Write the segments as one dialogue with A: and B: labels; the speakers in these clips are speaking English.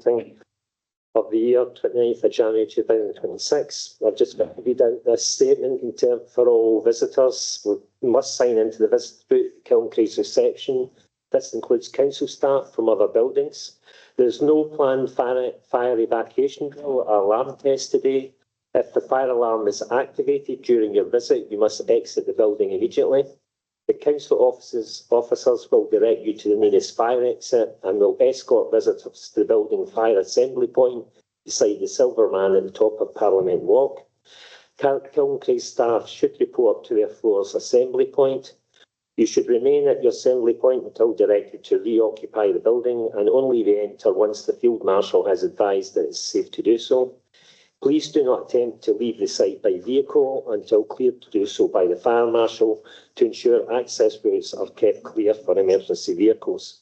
A: meeting of the year, 29th of January 2026. I've just got to read out this statement in terms for all visitors. We must sign into the visit book at Kilncrease reception. This includes council staff from other buildings. There's no planned fire evacuation drill or alarm test today. If the fire alarm is activated during your visit, you must exit the building immediately. The council officers will direct you to the nearest fire exit and will escort visitors to the building fire assembly point beside the Silver Man at the top of Parliament Walk. Kilncrease staff should report to their floor's assembly point. You should remain at your assembly point until directed to reoccupy the building and only re-enter once the Field Marshal has advised that it's safe to do so. Please do not attempt to leave the site by vehicle until cleared to do so by the Fire Marshal to ensure access routes are kept clear for emergency vehicles.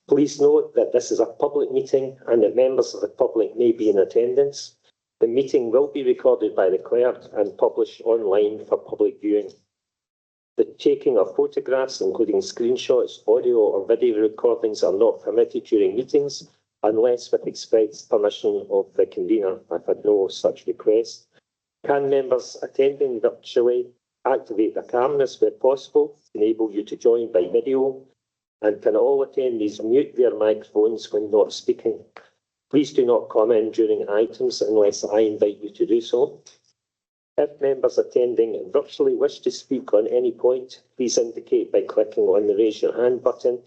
A: Please note that this is a public meeting and that members of the public may be in attendance. The meeting will be recorded by the clerk and published online for public viewing. The taking of photographs, including screenshots, audio or video recordings, are not permitted during meetings unless with express permission of the convener. I've had no such request. Can members attending virtually activate their cameras where possible to enable you to join by video? And can all attendees mute their microphones when not speaking? Please do not comment during items unless I invite you to do so. If members attending virtually wish to speak on any point, please indicate by clicking on the raise your hand button.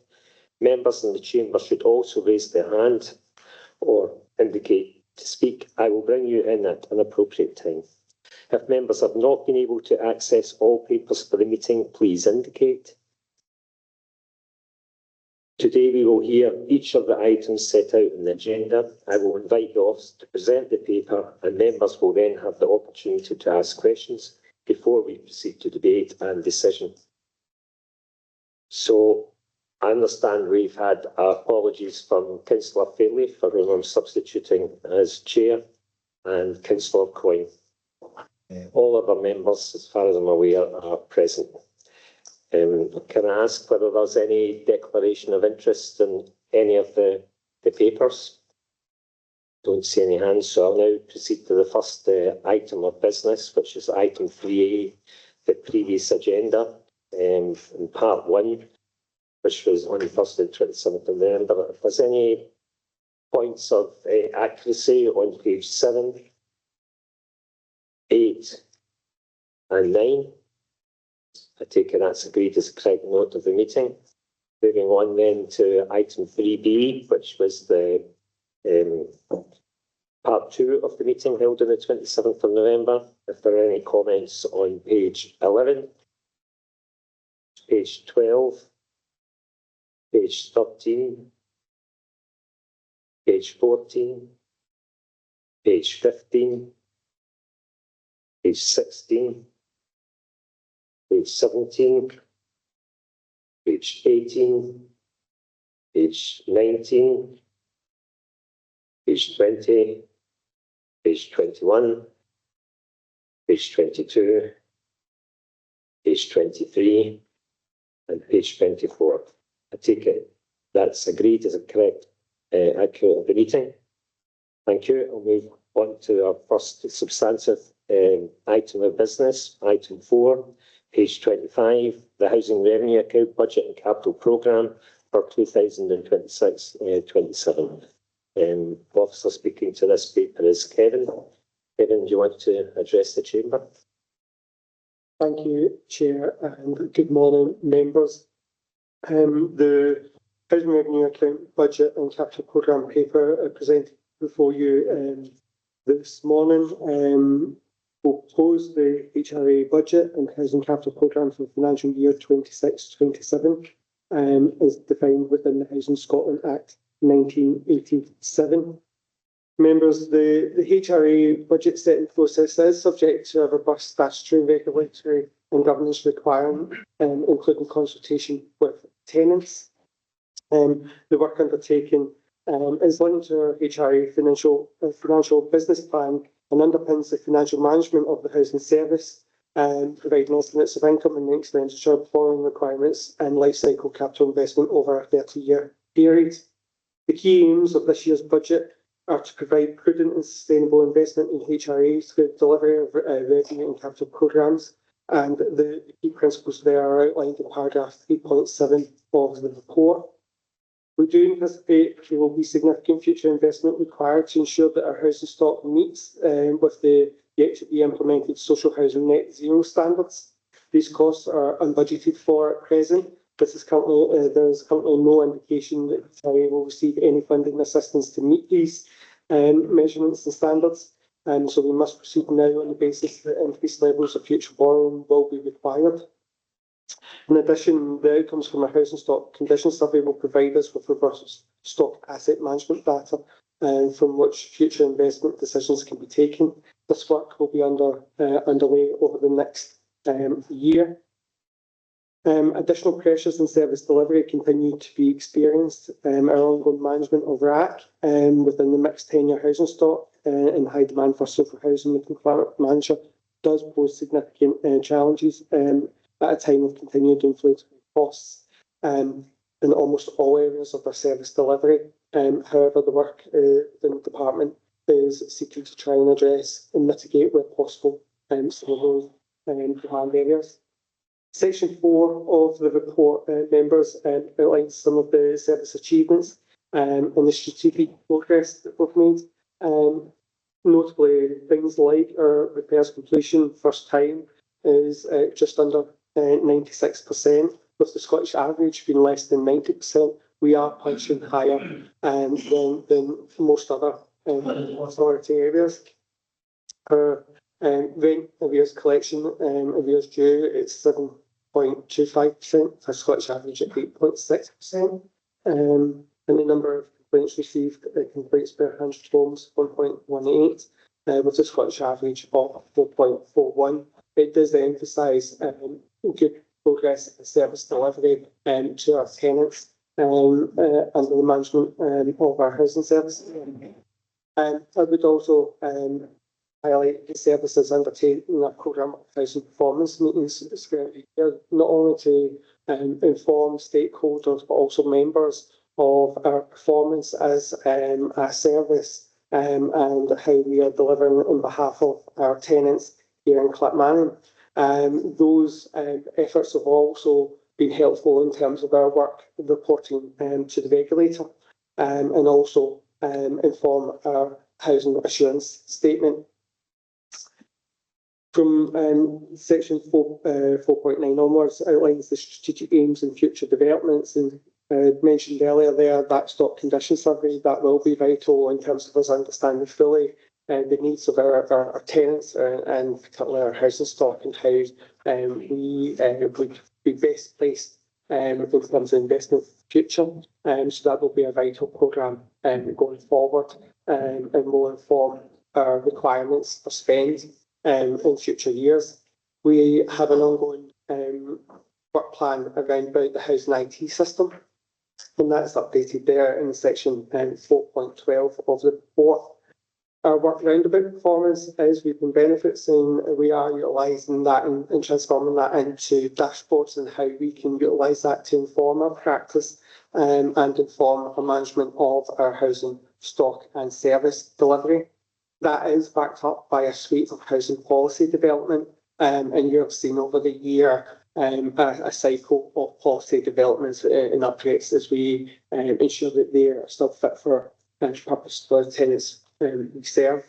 A: Members in the chamber should also raise their hand or indicate to speak. I will bring you in at an appropriate time. If members have not been able to access all papers for the meeting, please indicate. Today we will hear each of the items set out in the agenda. I will invite the officer to present the paper and members will then have the opportunity to ask questions before we proceed to debate and decision. So I understand we've had apologies from Councillor Fairley, for whom I'm substituting as chair, and Councillor Coyne. All other members, as far as I'm aware, are present. Can I ask whether there's any declaration of interest in any of the papers? Don't see any hands, so I'll now proceed to the first item of business, which is item 3A, the previous agenda, in part 1, which was on the 1st and 27th of November. If there's any points of accuracy on page 7, 8 and 9, I take it that's agreed as a correct note of the meeting. Moving on then to item 3B, which was the part 2 of the meeting held on the 27th of November. If there are any comments on page 11, page 12, page 13, page 14, page 15, page 16, page 17, page 18, page 19, page 20, page 21, page 22, page 23, and page 24. I take it that's agreed as a correct accurate of the meeting. Thank you. I'll move on to our first substantive item of business, item 4, page 25, the Housing Revenue Account Budget and Capital Programme for 2026-27. The officer speaking to this paper is Kevin. Kevin, do you want to address the chamber?
B: Thank you, Chair, and good morning, members. The Housing Revenue Account Budget and Capital Programme paper presented before you this morning will propose the HRA budget and Housing Capital Programme for financial year 26-27 as defined within the Housing Scotland Act 1987. Members, the HRA budget setting process is subject to a robust statutory, regulatory and governance requirement, including consultation with tenants. The work undertaken is linked to our HRA financial business plan and underpins the financial management of the housing service, providing estimates of income and expenditure, following requirements and life cycle capital investment over a 30-year period. The key aims of this year's budget are to provide prudent and sustainable investment in HRA through delivery of revenue and capital programmes. And the key principles there are outlined in paragraph 3.7 of the report. We do anticipate there will be significant future investment required to ensure that our housing stock meets with the yet to be implemented social housing net zero standards. These costs are unbudgeted for at present. There is currently no indication that HRA will receive any funding assistance to meet these measurements and standards. So we must proceed now on the basis that increased levels of future borrowing will be required. In addition, the outcomes from a housing stock condition survey will provide us with robust stock asset management data from which future investment decisions can be taken. This work will be underway over the next year. Additional pressures in service delivery continue to be experienced. Our ongoing management of RAC within the mixed tenure housing stock and high demand for social housing within Clackmannanshire does pose significant challenges at a time of continued inflationary costs in almost all areas of our service delivery. However, the work in the department is seeking to try and address and mitigate where possible some of those demand areas. Section 4 of the report, members, outlines some of the service achievements and the strategic progress that we've made. Notably, things like our repairs completion first time is just under 96%, with the Scottish average being less than 90%. We are punching higher than most other authority areas. Our rent arrears collection arrears due, it's 7.25%, our Scottish average at 8.6%. And the number of complaints received, complaints per 100 homes, 1.18, with the Scottish average of 4.41. It does emphasise good progress in service delivery to our tenants under the management of our housing services. I would also highlight the services undertaking a programme of housing performance meetings throughout the year, not only to inform stakeholders but also members of our performance as a service and how we are delivering on behalf of our tenants here in Clackmannan. Those efforts have also been helpful in terms of our work reporting to the regulator and also inform our housing assurance statement. From section 4.9 onwards outlines the strategic aims and future developments, and mentioned earlier there that stock condition survey that will be vital in terms of us understanding fully the needs of our tenants and particularly our housing stock and how we would be best placed in terms of investment for the future. So that will be a vital programme going forward and will inform our requirements for spend in future years. We have an ongoing work plan around about the housing IT system, and that's updated there in section 4.12 of the report. Our work roundabout performance is reaping benefits, and we are utilising that and transforming that into dashboards and how we can utilise that to inform our practice and inform our management of our housing stock and service delivery. That is backed up by a suite of housing policy development, and you have seen over the year a cycle of policy developments and upgrades as we ensure that they are still fit for purpose for the tenants we serve.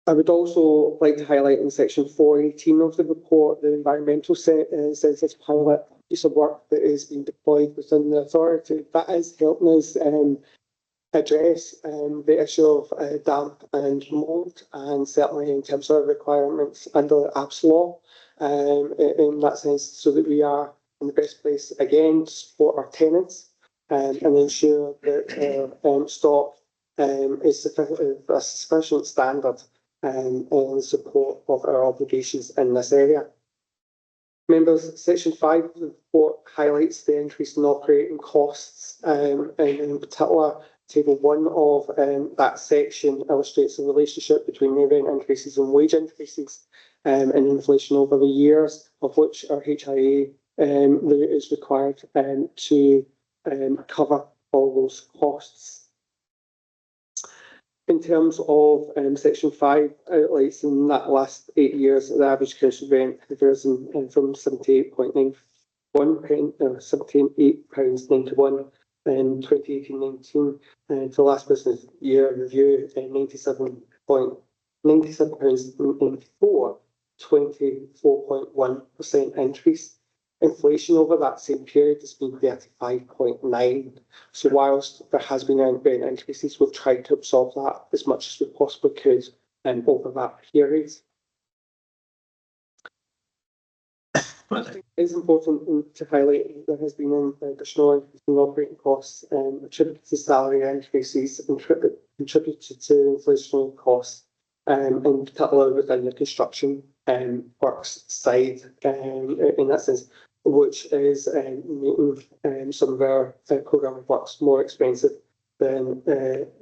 B: I would also like to highlight in section 4.18 of the report the environmental sensitive pilot piece of work that is being deployed within the authority. That is helping us address the issue of damp and mould, and certainly in terms of requirements under APS law in that sense, so that we are in the best place again to support our tenants and ensure that our stock is a sufficient standard in support of our obligations in this area. Members, section 5 of the report highlights the increase in operating costs, and in particular table 1 of that section illustrates the relationship between the rent increases and wage increases and inflation over the years, of which our HIA is required to cover all those costs. In terms of Section 5 outlets, in that last 8 years, the average council rent has risen from £78.91, £78.91 in 2018-19 to the last business year review, £97.94, 24.1% increase. Inflation over that same period has been 35.9. So whilst there has been rent increases, we've tried to absorb that as much as we possibly could over that period. I think it is important to highlight there has been an additional increase in operating costs attributed to salary increases and contributed to inflationary costs, in particular within the construction works side, in that sense, which is making some of our programme of works more expensive than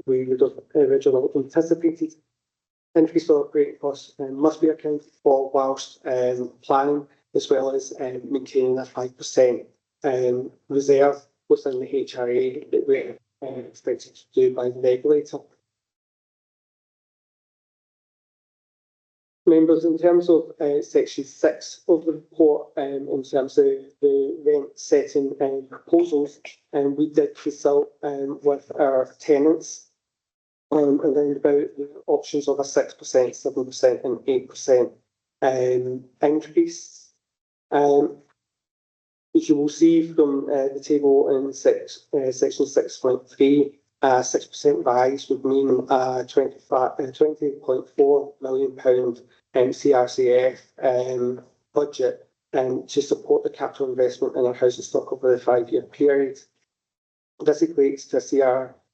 B: we would have originally anticipated. Increased operating costs must be accounted for whilst planning, as well as maintaining a 5% reserve within the HRA that we're expected to do by the regulator. Members, in terms of Section 6 of the report, in terms of the rent setting proposals, we did consult with our tenants around about the options of a 6%, 7% and 8% increase. As you will see from the table in Section 6.3, 6% rise would mean a £20.4 million CRCF budget to support the capital investment in our housing stock over the 5-year period. This equates to a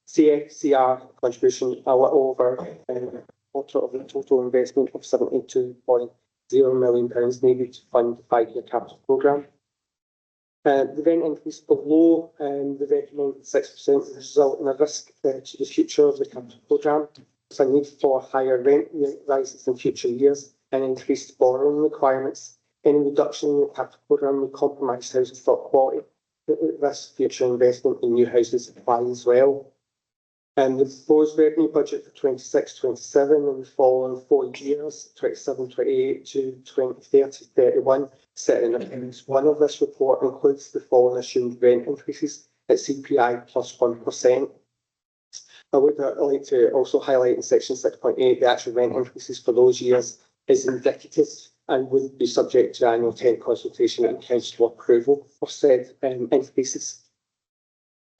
B: CFCR contribution a little over a quarter of the total investment of £72.0 million needed to fund the 5-year capital programme. The rent increase below the recommended 6% will result in a risk to the future of the capital programme, with a need for higher rent rises in future years and increased borrowing requirements. Any reduction in the capital programme will compromise housing stock quality. This future investment in new houses apply as well. The proposed revenue budget for 26-27 and the following 4 years, 27-28 to 2030-31, set in appendix 1 of this report, includes the following assumed rent increases at CPI plus 1%. I would like to also highlight in section 6.8 the actual rent increases for those years is indicative and would be subject to annual tenant consultation and council approval of said increases.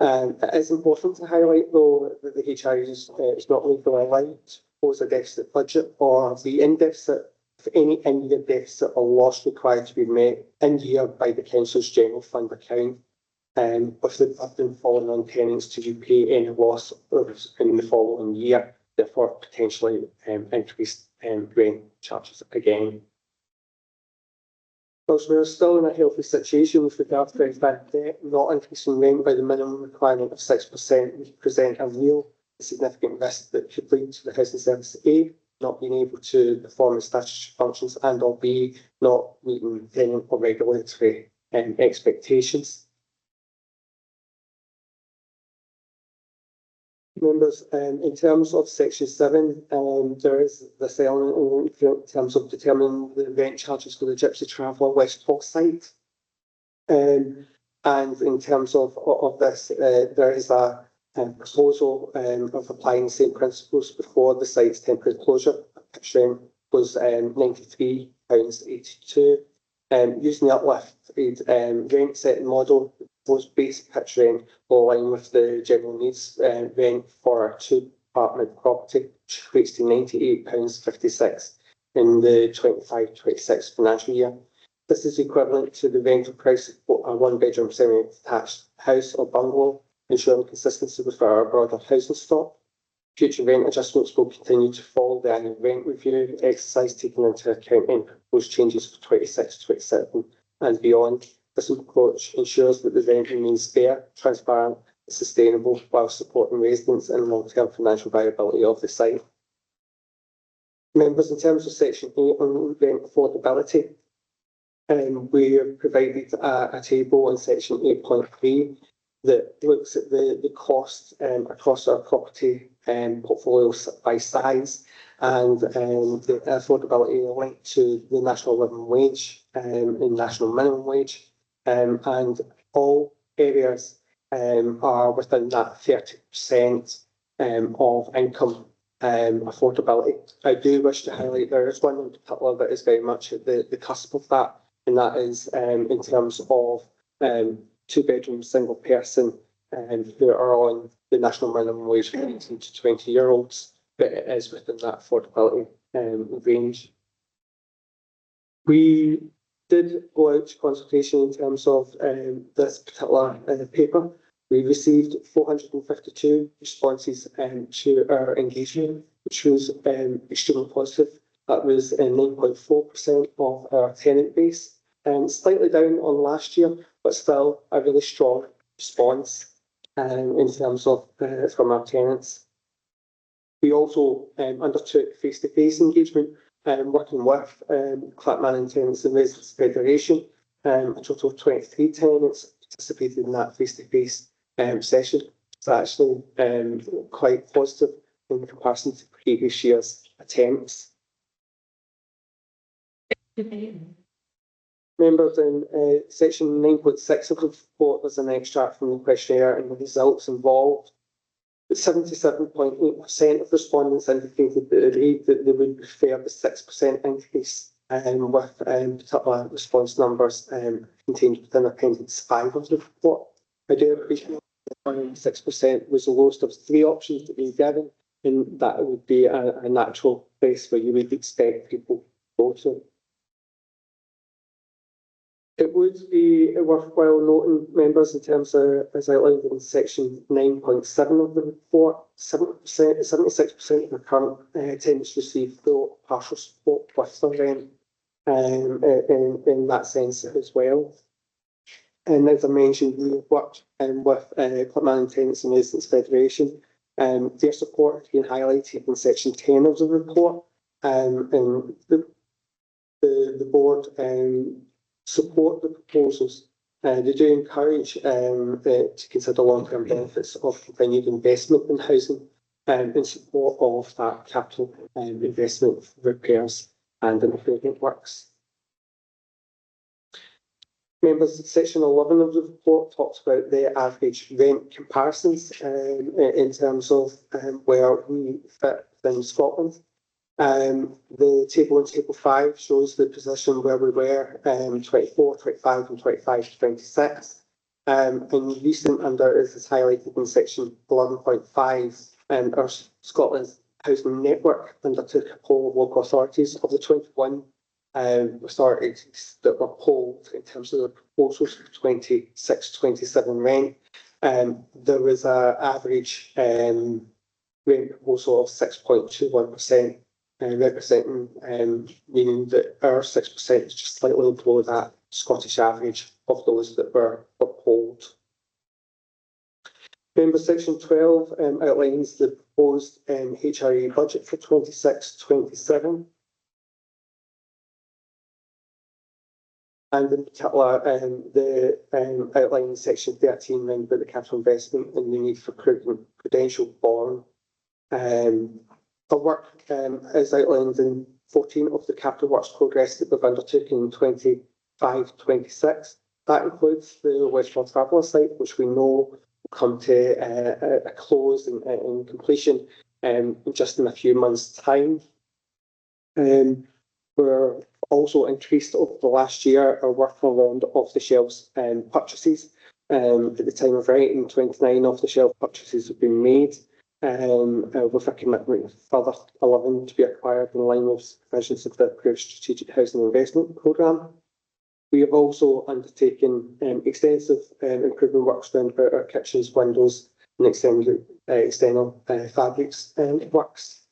B: It is important to highlight, though, that the HRA is not legally allowed to propose a deficit budget or be in deficit if any in-year deficit or loss required to be met in year by the council's general fund account, with the burden falling on tenants to repay any loss in the following year, therefore potentially increased rent charges again. Whilst we are still in a healthy situation with regard to very bad debt, not increasing rent by the minimum requirement of 6% would present a real significant risk that could lead to the housing service A not being able to perform its statutory functions and or B not meeting tenant or regulatory expectations. Members, in terms of section 7, there is this element in terms of determining the rent charges for the Gypsy Traveller West Hall site. And in terms of this, there is a proposal of applying the same principles before the site's temporary closure. Pitch rent was £93.82. Using the uplifted rent setting model, was base pitch rent will align with the general needs rent for a 2-apartment property, which equates to £98.56 in the 25-26 financial year. This is equivalent to the rental price of a 1-bedroom semi-detached house or bungalow, ensuring consistency with our broader housing stock. Future rent adjustments will continue to follow the annual rent review exercise, taking into account any proposed changes for 26-27 and beyond. This approach ensures that the rent remains fair, transparent, and sustainable while supporting residents and long-term financial viability of the site. Members, in terms of section 8 on rent affordability, we have provided a table in section 8.3 that looks at the costs across our property portfolios by size, and the affordability linked to the national living wage and national minimum wage, and all areas are within that 30% of income affordability. I do wish to highlight there is one in particular that is very much at the cusp of that, and that is in terms of two-bedroom single person who are on the national minimum wage for 18 to 20-year-olds, but it is within that affordability range. We did go out to consultation in terms of this particular paper. We received 452 responses to our engagement, which was extremely positive. That was 9.4% of our tenant base, slightly down on last year, but still a really strong response in terms of from our tenants. We also undertook face-to-face engagement, working with Clackmannanshire Tenants and Residents Federation. A total of 23 tenants participated in that face-to-face session. It's actually quite positive in comparison to previous year's attempts. Members, in section 9.6 of the report, there's an extract from the questionnaire and the results involved. 77.8% of respondents indicated that they would prefer the 6% increase with particular response numbers contained within Appendix 5 of the report. I do appreciate that 6% was the lowest of three options that we given, and that would be a natural place where you would expect people to go to. It would be worthwhile noting, members, in terms of, as outlined in section 9.7 of the report, 76% of the current tenants receive full or partial support with their rent in that sense as well. And as I mentioned, we have worked with Clackmannanshire Tenants and Residents Federation. Their support has been highlighted in section 10 of the report, and the board support the proposals. They do encourage to consider long-term benefits of continued investment in housing in support of that capital investment for repairs and improvement works. Members, section 11 of the report talks about the average rent comparisons in terms of where we fit in Scotland. The table in table 5 shows the position where we were 24, 25 and 25 to 26. And recent under is highlighted in section 11.5. Our Scotland's housing network undertook a poll of local authorities. Of the 21 authorities that were polled in terms of the proposals for 26-27 rent, there was an average rent proposal of 6.21%. Representing, meaning that our 6% is just slightly below that Scottish average of those that were polled. Member section 12 outlines the proposed HRA budget for 26-27. And in particular, the outline in section 13 round about the capital investment and the need for prudential borrowing. Our work is outlined in 14 of the capital works progress that we've undertaken in 25-26. That includes the Westmore Traveller site, which we know will come to a close and completion just in a few months' time. We're also increased over the last year our work around off-the-shelf purchases. At the time of writing, 29 off-the-shelf purchases have been made. With a commitment of further 11 to be acquired in line with provisions of the approved Strategic Housing Investment Programme. We have also undertaken extensive improvement works around our kitchens, windows and external fabrics works.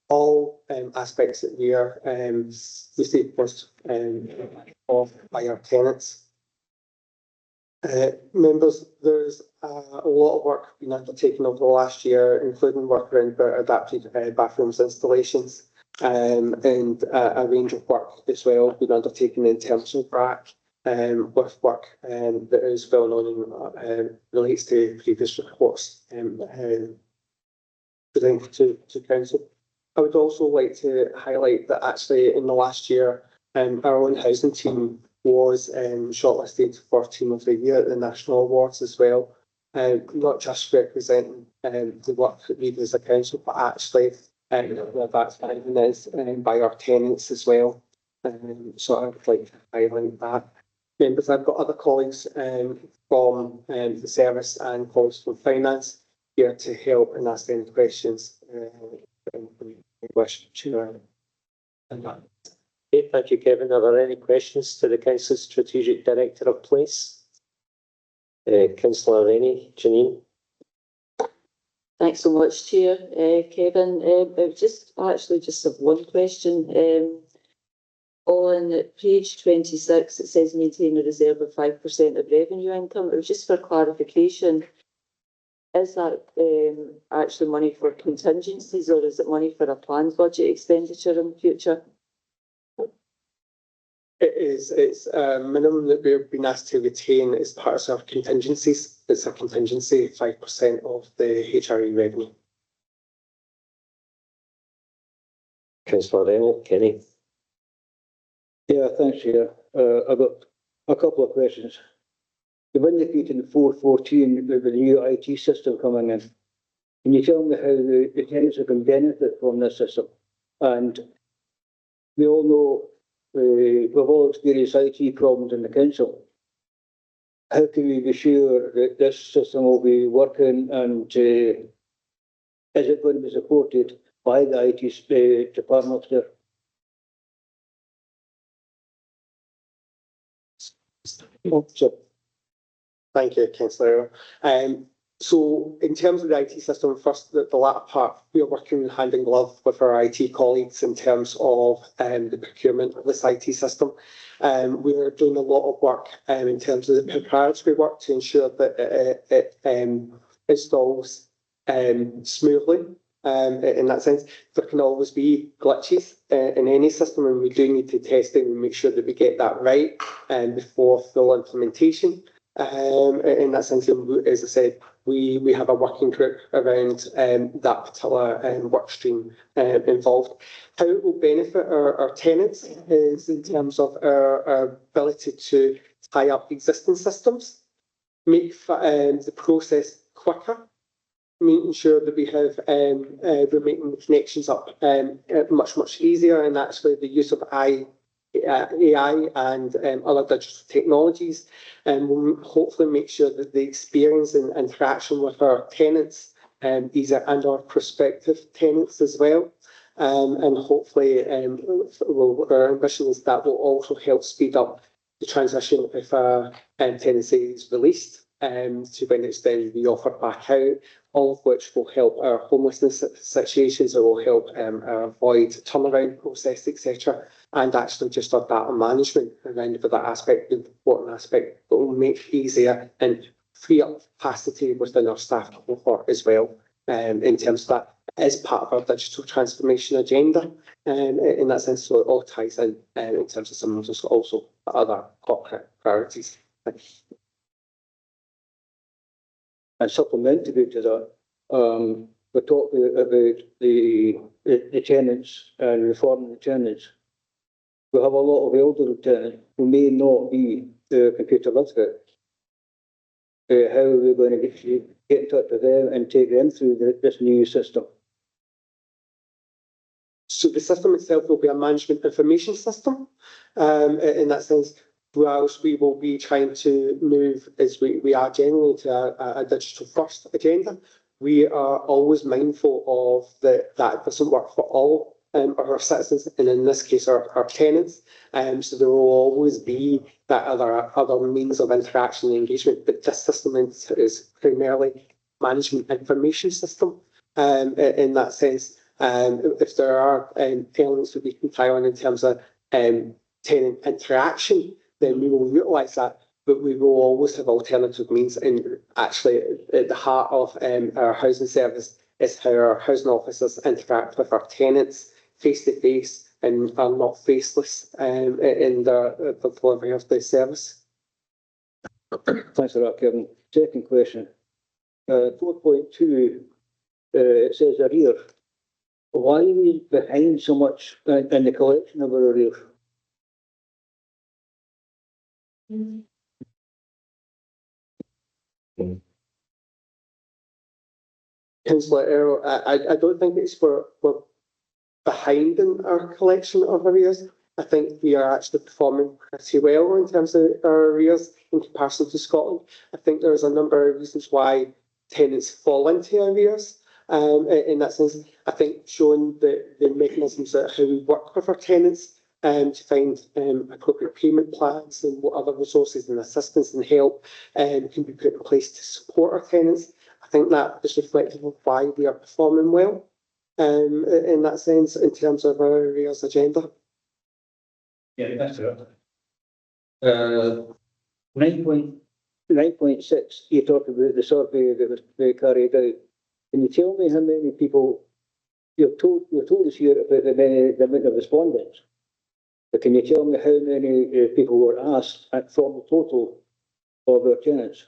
B: All aspects that we are received of by our tenants. Members, there's a lot of work been undertaken over the last year, including work around adapted bathrooms installations and a range of work as well been undertaken in terms of BRAC with work that is well known and relates to previous reports presented to Council. I would also like to highlight that actually in the last year, our own housing team was shortlisted for Team of the Year at the National Awards as well. Not just representing the work that we do as a council, but actually that's recognized by our tenants as well. So I would like to highlight that. Members, I've got other colleagues from the service and colleagues from finance here to help and ask any questions wish to.
A: Okay, thank you, Kevin. Are there any questions to the Council's Strategic Director of Place? Councillor Rennie, Janine.
C: Thanks so much, Chair. Kevin, just have one question. On page 26, it says maintain a reserve of 5% of revenue income. It was just for clarification. Is that actually money for contingencies, or is it money for a planned budget expenditure in the future?
B: It is. It's a minimum that we've been asked to retain as part of our contingencies. It's a contingency, 5% of the HRE revenue.
A: Councillor Reynolds, Kenny.
D: Yeah, thanks, Chair. I've got a couple of questions. You've indicated in 414 with the new IT system coming in. Can you tell me how the tenants can benefit from this system? And we all know we've all experienced IT problems in the council. How can we be sure that this system will be working, and is it going to be supported by the IT department there?
B: So, thank you, Councillor. So in terms of the IT system, first, the latter part, we are working hand in glove with our IT colleagues in terms of the procurement of this IT system. We're doing a lot of work in terms of the preparatory work to ensure that it installs smoothly. In that sense, there can always be glitches in any system, and we do need to test it and make sure that we get that right before full implementation. In that sense, as I said, we have a working group around that particular work stream involved. How it will benefit our tenants is in terms of our ability to tie up existing systems, make the process quicker, making sure that we have we're making the connections up much easier, and actually the use of AI and other digital technologies, and will hopefully make sure that the experience and interaction with our tenants easier, and our prospective tenants as well. And hopefully our ambition is that will also help speed up the transition if a tenancy is released to when it's then re-offered back out, all of which will help our homelessness situations. It will help avoid turnaround process, etc. And actually just our data management around for that aspect, the important aspect, that will make it easier and free up capacity within our staff cohort as well. In terms of that, as part of our digital transformation agenda, in that sense, so it all ties in terms of some of those also other corporate priorities. Thanks.
D: And supplementary to that, we're talking about the tenants and reforming the tenants. We have a lot of elderly tenants who may not be computer literate. How are we going to get in touch with them and take them through this new system?
B: So the system itself will be a management information system. In that sense, whilst we will be trying to move, as we are generally, to a digital first agenda, we are always mindful of that doesn't work for all our citizens, and in this case our tenants. So there will always be that other means of interaction and engagement, but this system is primarily management information system. In that sense, if there are elements that we can tie on in terms of tenant interaction, then we will utilise that, but we will always have alternative means. And actually, at the heart of our housing service is how our housing officers interact with our tenants face to face, and are not faceless in the delivery of the service.
D: Thanks for that, Kevin. Second question. 4.2, it says arrear. Why are we behind so much in the collection of our arrears?
B: Councillor Errol, I don't think it's we're behind in our collection of arrears. I think we are actually performing pretty well in terms of our arrears in comparison to Scotland. I think there's a number of reasons why tenants fall into arrears. In that sense, I think showing the mechanisms that how we work with our tenants to find appropriate payment plans and what other resources and assistance and help can be put in place to support our tenants. I think that is reflective of why we are performing well in that sense in terms of our arrears agenda.
D: Yeah, that's right. 9.6, you talked about the survey that was carried out. Can you tell me how many people you've told us here about the amount of respondents? But can you tell me how many people were asked from the total of our tenants?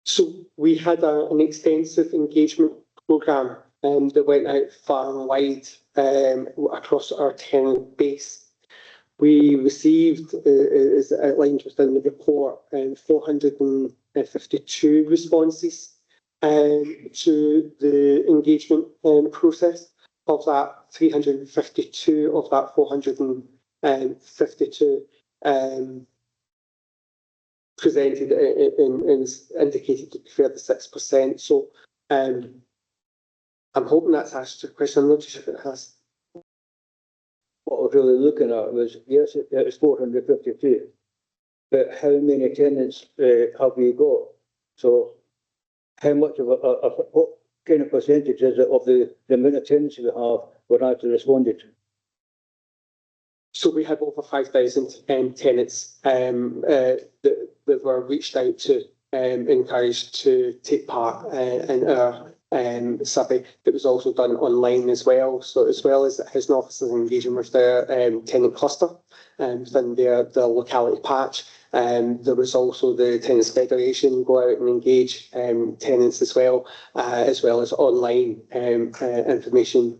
B: So we had an extensive engagement programme that went out far and wide across our tenant base. We received, as outlined within the report, 452 responses to the engagement process. Of that, 352 of that 452 presented and indicated to prefer the 6%. So I'm hoping that's answered your question. I'm not sure if it has.
D: What I was really looking at was, yes, it was 452, but how many tenants have we got? So how much of what kind of percentage is it of the amount of tenants we have were actually responded?
B: So we had over 5,000 tenants that were reached out to, encouraged to take part in our survey that was also done online as well. So as well as housing officers engaging with their tenant cluster within their locality patch, there was also the Tenants Federation go out and engage tenants as well as online information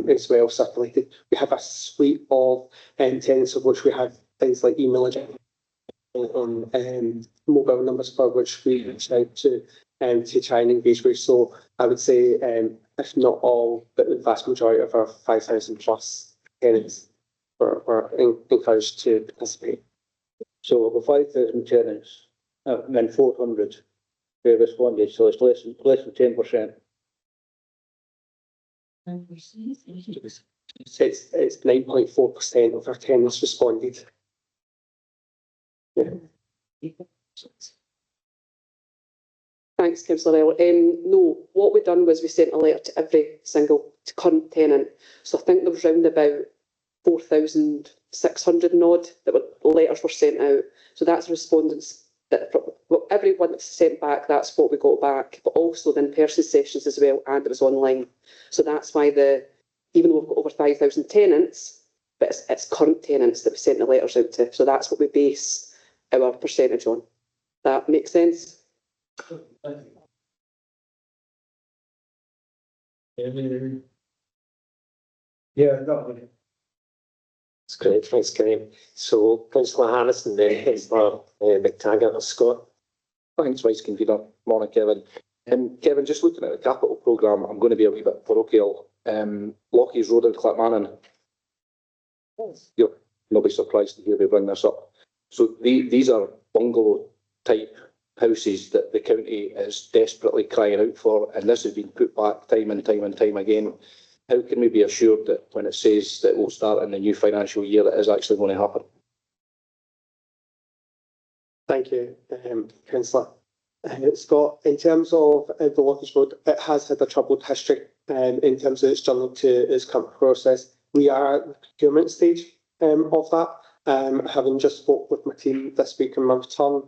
B: as well circulated. We have a suite of tenants of which we have things like email address and mobile numbers for which we reached out to try and engage with. So I would say, if not all, but the vast majority of our 5,000 plus tenants were encouraged to participate.
D: So over 5,000 tenants and then 400 responded, so it's less than 10%.
B: It's 9.4% of our tenants responded. Yeah.
E: Thanks, Councillor L. No, what we done was we sent a letter to every single current tenant. So I think there was round about 4,600 and odd that letters were sent out. So that's respondents that everyone that's sent back, that's what we got back, but also the in-person sessions as well, and it was online. So that's why even though we've got over 5,000 tenants, but it's current tenants that we sent the letters out to. So that's what we base our percentage on. That makes sense?
D: Yeah, no.
A: That's great, thanks, Graham. So, Councillor Harrison, then Councillor McTaggart or Scott.
F: Thanks, Vice Convener. Morning, Kevin. Kevin, just looking at the capital programme, I'm going to be a wee bit parochial. Lockie's Road in Clackmannan. You'll be surprised to hear me bring this up. So these are bungalow type houses that the county is desperately crying out for, and this has been put back time and time and time again. How can we be assured that when it says that we'll start in the new financial year, it is actually going to happen?
B: Thank you, Councillor. Scott, in terms of the Lockie's Road, it has had a troubled history in terms of its journey to its current process. We are at the procurement stage of that. Having just spoke with my team this week in my return,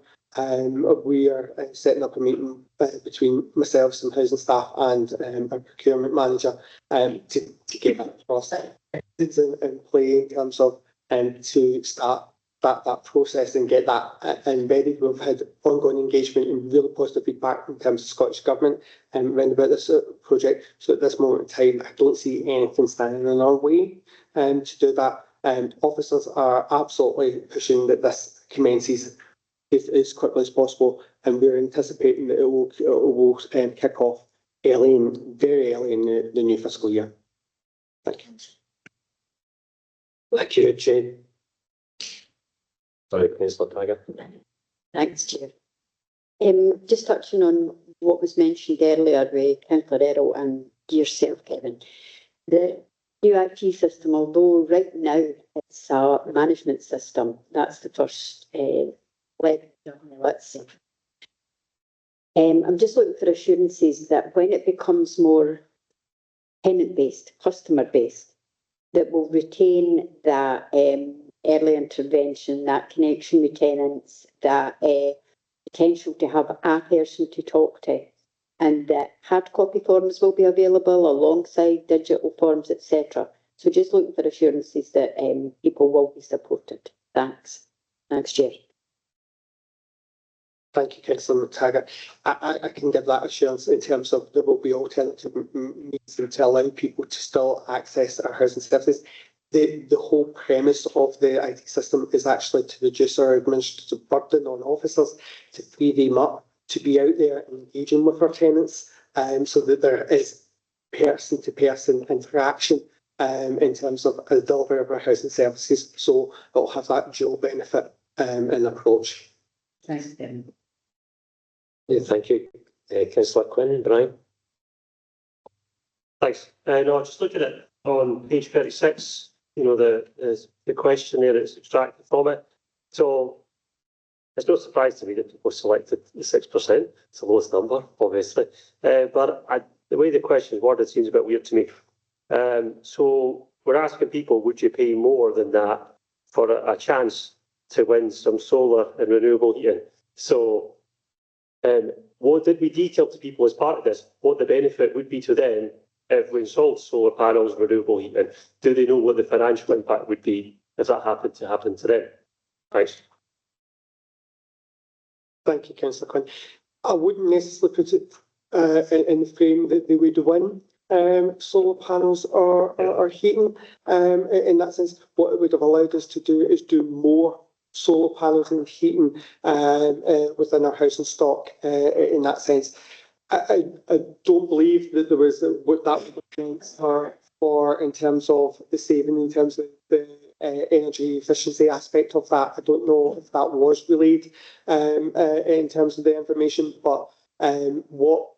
B: we are setting up a meeting between myself, some housing staff, and our procurement manager to get that process in play in terms of to start that process and get that embedded. We've had ongoing engagement and really positive feedback in terms of Scottish Government around about this project. So at this moment in time, I don't see anything standing in our way to do that. Officers are absolutely pushing that this commences as quickly as possible, and we're anticipating that it will kick off very early in the new fiscal year. Thank you.
A: Thank you, Jane. Sorry, Councillor Taggart.
G: Thanks, Chair. Just touching on what was mentioned earlier with Councillor Errol and yourself, Kevin. The new IT system, although right now it's a management system, that's the first leg, let's say. I'm just looking for assurances that when it becomes more tenant-based, customer-based, that will retain that early intervention, that connection with tenants, that potential to have a person to talk to, and that hard copy forms will be available alongside digital forms, etc. So just looking for assurances that people will be supported. Thanks. Thanks, Chair.
B: Thank you, Councillor Taggart. I can give that assurance in terms of there will be alternative means to allow people to still access our housing services. The whole premise of the IT system is actually to reduce our administrative burden on officers, to free them up to be out there engaging with our tenants, so that there is person-to-person interaction in terms of the delivery of our housing services. So it will have that dual benefit and approach.
G: Thanks, Kevin.
A: Yeah, thank you. Councillor Quinn, Brian.
H: Thanks. No, just looking at on page 36, you know, the question there that's extracted from it. So it's no surprise to me that people selected the 6%. It's the lowest number, obviously. But the way the question is worded seems a bit weird to me. So we're asking people, would you pay more than that for a chance to win some solar and renewable heating? So what did we detail to people as part of this, what the benefit would be to them if we installed solar panels and renewable heating? Do they know what the financial impact would be if that happened to happen to them? Thanks.
B: Thank you, Councillor Quinn. I wouldn't necessarily put it in the frame that they would win solar panels or heating. In that sense, what it would have allowed us to do is do more solar panels and heating within our housing stock in that sense. I don't believe that there was what that would mean for in terms of the saving, in terms of the energy efficiency aspect of that. I don't know if that was relayed in terms of the information, but what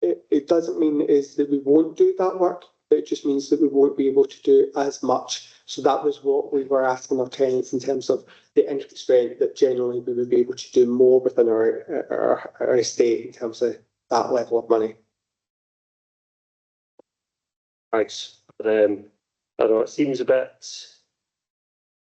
B: it doesn't mean is that we won't do that work. It just means that we won't be able to do as much. So that was what we were asking our tenants in terms of the interest rate, that generally we would be able to do more within our estate in terms of that level of money.
H: Thanks. I don't know, it seems a bit,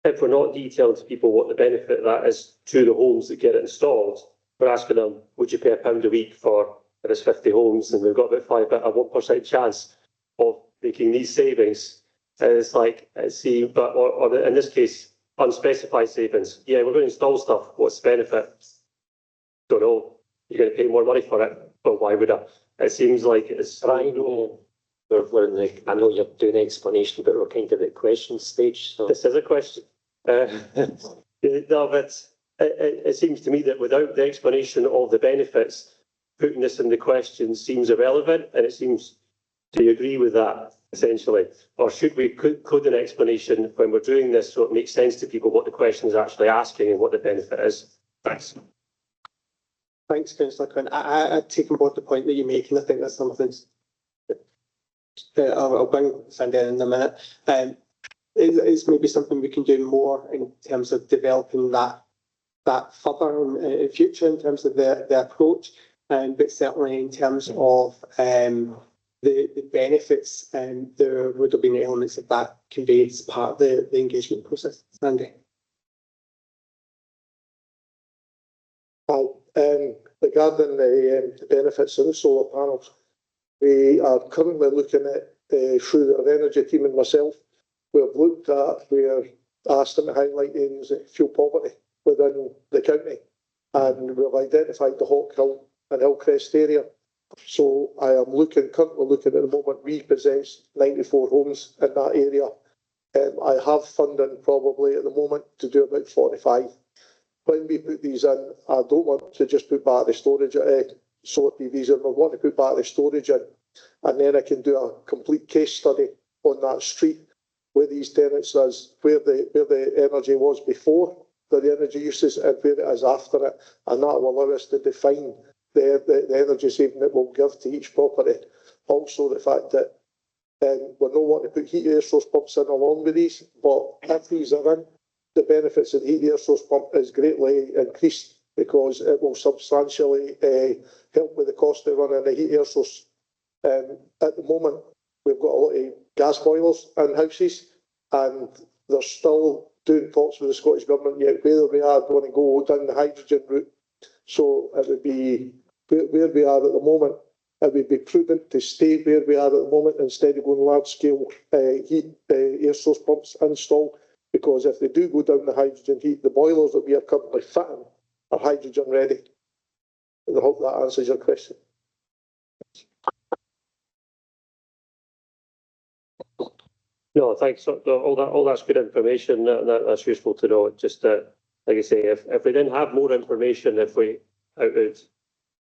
H: if we're not detailing to people what the benefit of that is to the homes that get it installed, we're asking them, would you pay £1 a week for there's 50 homes and we've got about a 1% chance of making these savings? And it's like, see, but or in this case, unspecified savings. Yeah, we're going to install stuff. What's the benefit? Don't know. You're going to pay more money for it. But why would I? It seems like it's.
A: Brian, we're in the, I know you're doing an explanation, but we're kind of at the question stage. So
H: This is a question. No, but it seems to me that without the explanation of the benefits, putting this in the question seems irrelevant, and it seems, do you agree with that, essentially? Or should we code an explanation when we're doing this so it makes sense to people what the question is actually asking and what the benefit is? Thanks.
B: Thanks, Councillor Quinn. I take on board the point that you're making. I think that's something I'll bring Sandy in a minute. It's maybe something we can do more in terms of developing that further in future in terms of the approach. But certainly in terms of the benefits, there would have been elements of that conveyed as part of the engagement process. Sandy.
I: Regarding the benefits of the solar panels, we are currently looking at, through our energy team and myself, we've looked at, we're asked them to highlight areas of fuel poverty within the county, and we've identified the Hawk Hill and Hillcrest area. So I am currently looking at the moment, we possess 94 homes in that area. I have funding probably at the moment to do about 45. When we put these in, I don't want to just put battery storage, solar PVs in, I want to put battery storage in, and then I can do a complete case study on that street where these tenants is, where the energy was before the energy uses and where it is after it, and that will allow us to define the energy saving that we'll give to each property. Also the fact that we're not wanting to put heat air source pumps in along with these, but if these are in, the benefits of the heat air source pump is greatly increased because it will substantially help with the cost of running a heat air source. At the moment, we've got a lot of gas boilers in houses, and they're still doing talks with the Scottish Government yet whether we are going to go down the hydrogen route. So it would be where we are at the moment. It would be prudent to stay where we are at the moment instead of going large-scale heat air source pumps installed, because if they do go down the hydrogen heat, the boilers that we are currently fitting are hydrogen ready. And I hope that answers your question.
H: No, thanks. All that's good information. That's useful to know. Just like I say, if we didn't have more information,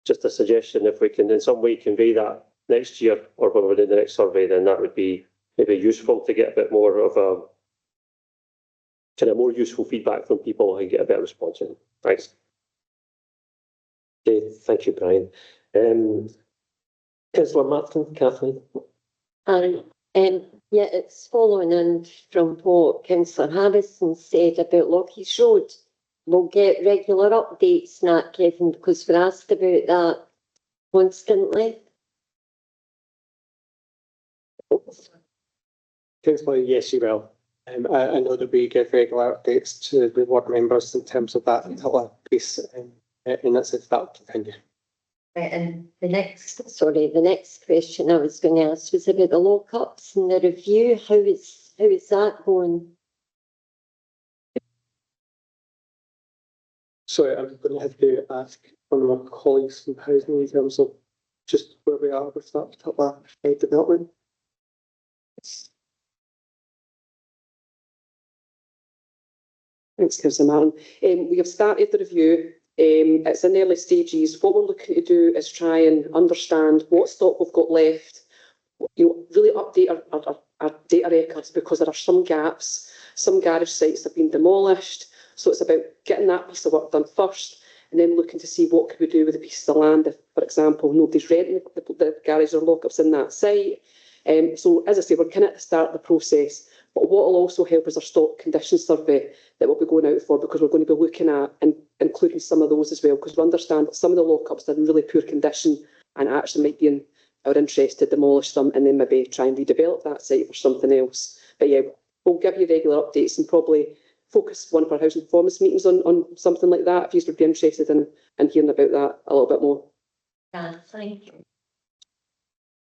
H: just a suggestion, if we can in some way convey that next year or when we're doing the next survey, then that would be maybe useful to get a bit more of a kind of more useful feedback from people and get a better response in. Thanks. Okay, thank you, Brian. Councillor Martin, Kathleen.
J: Yeah, it's following in from what Councillor Harrison said about Lockie's Road. We'll get regular updates on that, Kevin, because we're asked about that constantly.
B: Councillor, yes, you will. I know that we give regular updates to the ward members in terms of that particular piece, and that's if that will continue.
J: And the next question I was going to ask was about the lockups and the review. How is that going?
B: Sorry, I'm going to have to ask one of my colleagues from housing in terms of just where we are with that particular development.
E: Thanks, Councillor Martin. We have started the review. It's in early stages. What we're looking to do is try and understand what stock we've got left, really update our data records, because there are some gaps. Some garage sites have been demolished. So it's about getting that piece of work done first and then looking to see what could we do with the pieces of land if, for example, nobody's renting the garage or lockups in that site. So as I say, we're kind of at the start of the process. But what will also help is our stock condition survey that we'll be going out for, because we're going to be looking at and including some of those as well, because we understand that some of the lockups are in really poor condition and actually might be in our interest to demolish them and then maybe try and redevelop that site for something else. But yeah, we'll give you regular updates and probably focus one of our housing performance meetings on something like that, if you would be interested in hearing about that a little bit more.
J: Thank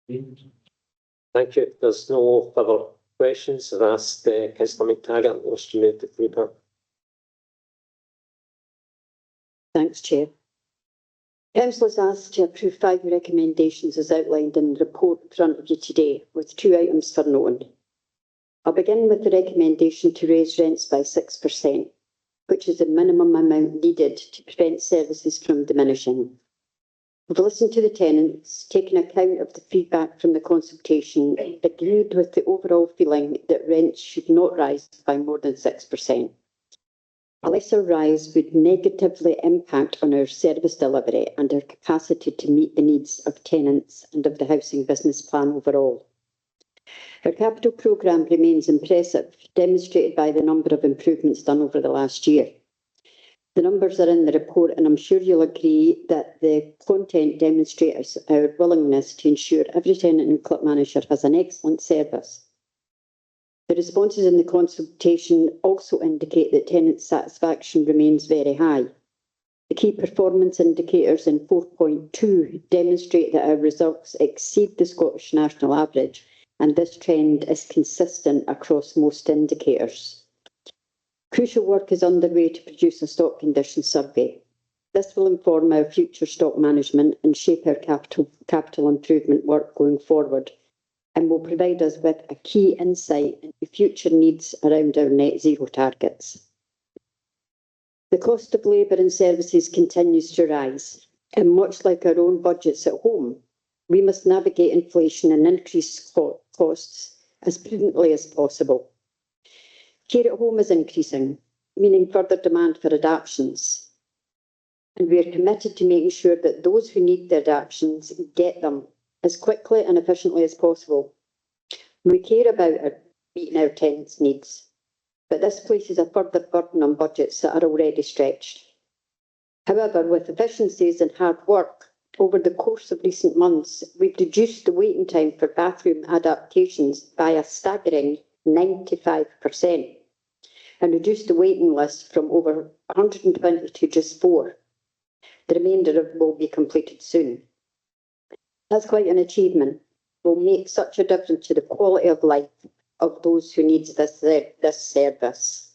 J: you.
A: Thank you. There's no further questions. I've asked Councillor McTaggart wants to move the paper.
G: Thanks, Chair. Council is asked to approve 5 recommendations as outlined in the report in front of you today, with 2 items for noting. I'll begin with the recommendation to raise rents by 6%, which is the minimum amount needed to prevent services from diminishing. We've listened to the tenants, taken account of the feedback from the consultation, agreed with the overall feeling that rents should not rise by more than 6%. A lesser rise would negatively impact on our service delivery and our capacity to meet the needs of tenants and of the housing business plan overall. Our capital programme remains impressive, demonstrated by the number of improvements done over the last year. The numbers are in the report, and I'm sure you'll agree that the content demonstrates our willingness to ensure every tenant in Clackmannanshire has an excellent service. The responses in the consultation also indicate that tenant satisfaction remains very high. The key performance indicators in 4.2 demonstrate that our results exceed the Scottish national average, and this trend is consistent across most indicators. Crucial work is underway to produce a stock condition survey. This will inform our future stock management and shape our capital improvement work going forward, and will provide us with a key insight into future needs around our net zero targets. The cost of labour and services continues to rise, and much like our own budgets at home, we must navigate inflation and increased costs as prudently as possible. Care at home is increasing, meaning further demand for adaptations, and we are committed to making sure that those who need the adaptations get them as quickly and efficiently as possible. We care about meeting our tenants' needs, but this places a further burden on budgets that are already stretched. However, with efficiencies and hard work, over the course of recent months, we've reduced the waiting time for bathroom adaptations by a staggering 95%, and reduced the waiting list from over 120 to just 4. The remainder will be completed soon. That's quite an achievement. Will make such a difference to the quality of life of those who need this service.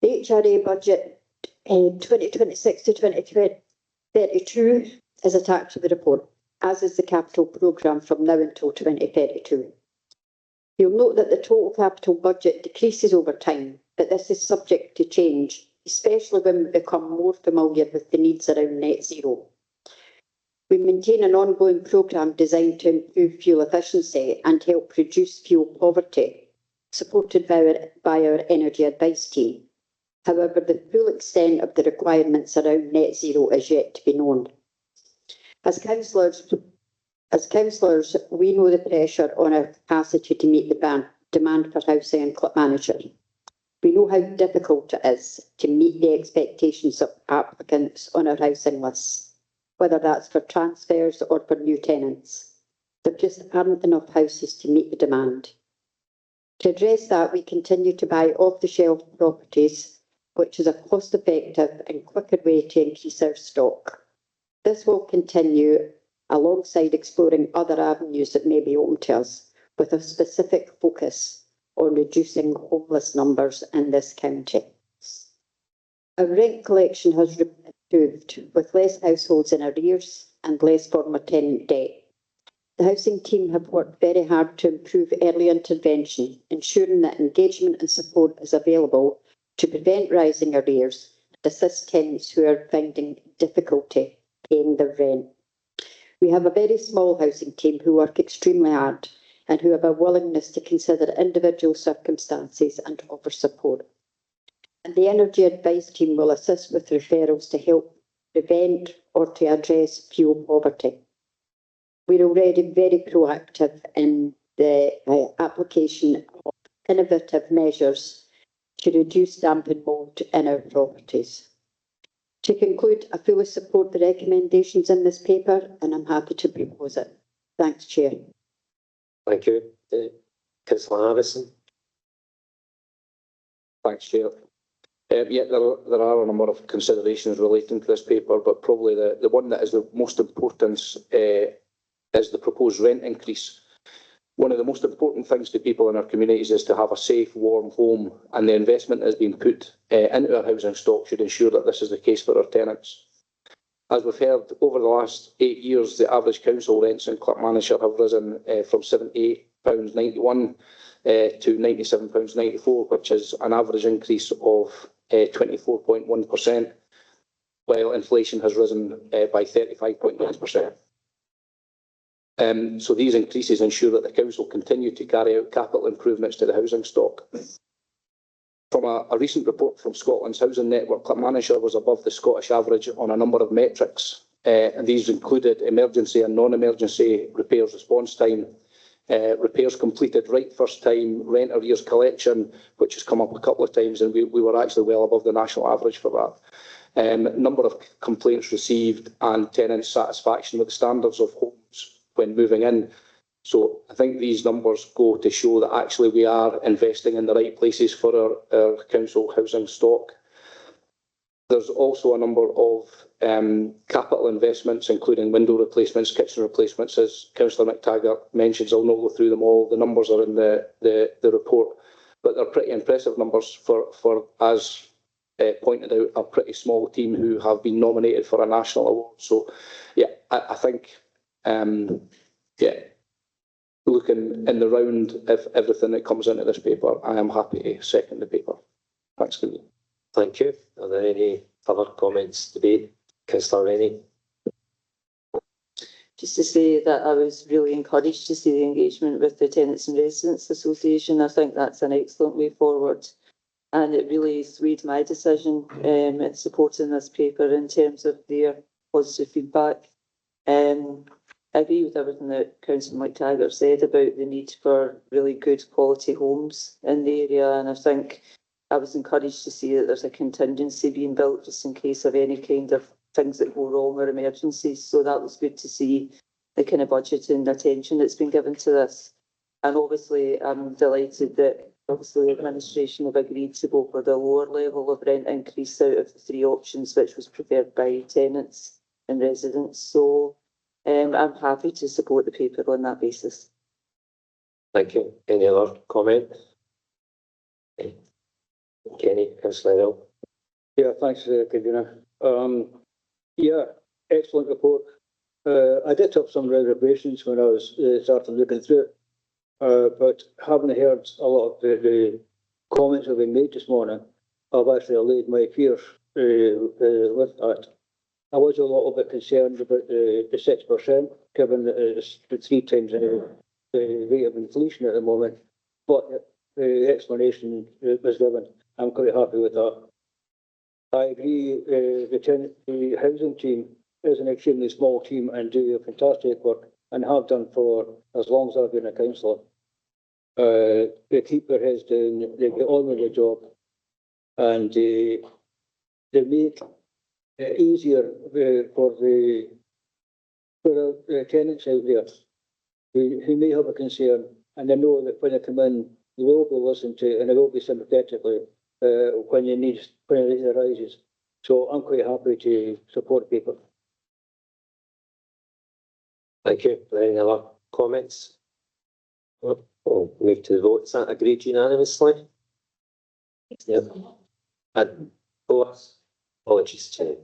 G: The HRA budget 2026 to 2032 is attached to the report, as is the capital programme from now until 2032. You'll note that the total capital budget decreases over time, but this is subject to change, especially when we become more familiar with the needs around net zero. We maintain an ongoing programme designed to improve fuel efficiency and help reduce fuel poverty, supported by our energy advice team. However, the full extent of the requirements around net zero is yet to be known. As councillors, we know the pressure on our capacity to meet the demand for housing in Clackmannanshire. We know how difficult it is to meet the expectations of applicants on our housing lists, whether that's for transfers or for new tenants. There just aren't enough houses to meet the demand. To address that, we continue to buy off-the-shelf properties, which is a cost-effective and quicker way to increase our stock. This will continue alongside exploring other avenues that may be open to us, with a specific focus on reducing homeless numbers in this county. Our rent collection has improved, with less households in arrears and less former tenant debt. The housing team have worked very hard to improve early intervention, ensuring that engagement and support is available to prevent rising arrears and assist tenants who are finding difficulty paying their rent. We have a very small housing team who work extremely hard and who have a willingness to consider individual circumstances and offer support. And the energy advice team will assist with referrals to help prevent or to address fuel poverty. We're already very proactive in the application of innovative measures to reduce damp and mould in our properties. To conclude, I fully support the recommendations in this paper, and I'm happy to propose it. Thanks, Chair.
A: Thank you. Councillor Harrison.
F: Thanks, Chair. Yeah, there are a number of considerations relating to this paper, but probably the one that is the most important is the proposed rent increase. One of the most important things to people in our communities is to have a safe, warm home, and the investment that has been put into our housing stock should ensure that this is the case for our tenants. As we've heard, over the last 8 years, the average council rents in Clackmannanshire have risen from £78.91 to £97.94, which is an average increase of 24.1%, while inflation has risen by 35.9%. So these increases ensure that the council continue to carry out capital improvements to the housing stock. From a recent report from Scotland's housing network, Clackmannanshire was above the Scottish average on a number of metrics, and these included emergency and non-emergency repairs response time, repairs completed right first time, rent arrears collection, which has come up a couple of times, and we were actually well above the national average for that. Number of complaints received and tenant satisfaction with the standards of homes when moving in. So I think these numbers go to show that actually we are investing in the right places for our council housing stock. There's also a number of capital investments, including window replacements, kitchen replacements, as Councillor McTaggart mentions. I'll not go through them all. The numbers are in the report, but they're pretty impressive numbers for as pointed out, a pretty small team who have been nominated for a national award. So, yeah, I think, looking in the round of everything that comes into this paper, I am happy to second the paper. Thanks, Gillian.
A: Thank you. Are there any further comments, debate? Councillor Rennie?
C: Just to say that I was really encouraged to see the engagement with the Tenants and Residents Association. I think that's an excellent way forward. And it really swayed my decision in supporting this paper in terms of their positive feedback. I agree with everything that Councillor McTaggart said about the need for really good quality homes in the area. And I think I was encouraged to see that there's a contingency being built just in case of any kind of things that go wrong or emergencies. So that was good to see the kind of budget and attention that's been given to this. And obviously, I'm delighted that obviously the administration have agreed to go for the lower level of rent increase out of the three options, which was preferred by tenants and residents. So I'm happy to support the paper on that basis.
A: Thank you. Any other comment? Kenny, Councillor Hill?
D: Yeah, thanks, Katrina. Yeah, excellent report. I did have some reservations when I was starting looking through it, but having heard a lot of the comments that have been made this morning, I've actually allayed my fears with that. I was a little bit concerned about the 6%, given that it's 3 times the rate of inflation at the moment, but the explanation was given. I'm quite happy with that. I agree, the housing team is an extremely small team and do a fantastic work and have done for as long as I've been a councillor. They keep their heads down, they get on with the job, and they make it easier for the tenants out there who may have a concern, and they know that when they come in, they will be listened to and they will be sympathetically when the need arises. So I'm quite happy to support the paper.
A: Thank you. Are there any other comments? We'll move to the vote. Is that agreed unanimously? Yep. And apologies to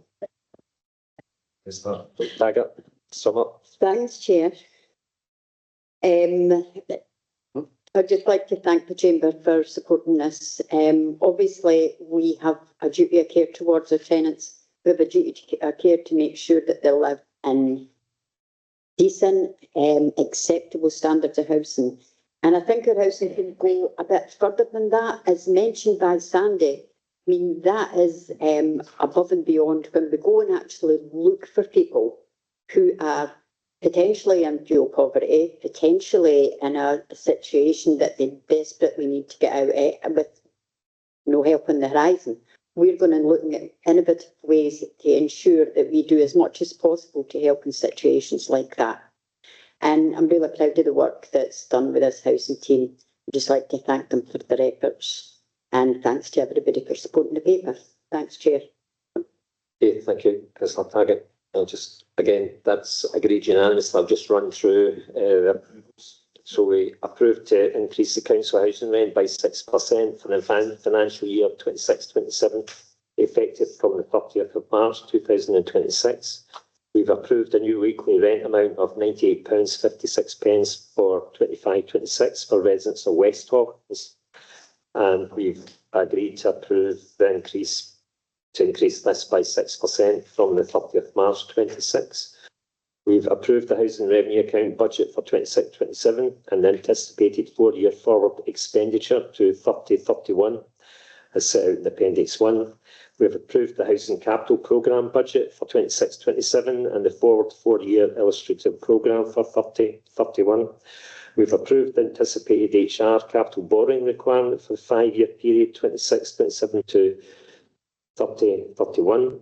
A: Councillor Taggart. Sum up.
G: Thanks, Chair. I'd just like to thank the Chamber for supporting this. Obviously, we have a duty of care towards our tenants. We have a duty of care to make sure that they live in decent, acceptable standards of housing. And I think our housing can go a bit further than that. As mentioned by Sandy, I mean, that is above and beyond when we go and actually look for people who are potentially in dual poverty, potentially in a situation that they desperately need to get out with no help on the horizon. We're going to look at innovative ways to ensure that we do as much as possible to help in situations like that. And I'm really proud of the work that's done with this housing team. I'd just like to thank them for their efforts. And thanks to everybody for supporting the paper. Thanks, Chair.
A: Okay, thank you, Councillor Taggart. I'll just, again, that's agreed unanimously. I'll just run through the approvals. So we approved to increase the council housing rent by 6% for the financial year 26-27, effective from the 30th of March 2026. We've approved a new weekly rent amount of £98.56 for 25-26 for residents of West Hall. And we've agreed to approve the increase this by 6% from the 30th March 26. We've approved the housing revenue account budget for 26-27 and the anticipated 4-year forward expenditure to 30-31 as set out in Appendix 1. We've approved the housing capital programme budget for 26-27 and the forward 4-year illustrative programme for 30-31. We've approved the anticipated HR capital borrowing requirement for the 5-year period 26-27 to 30-31.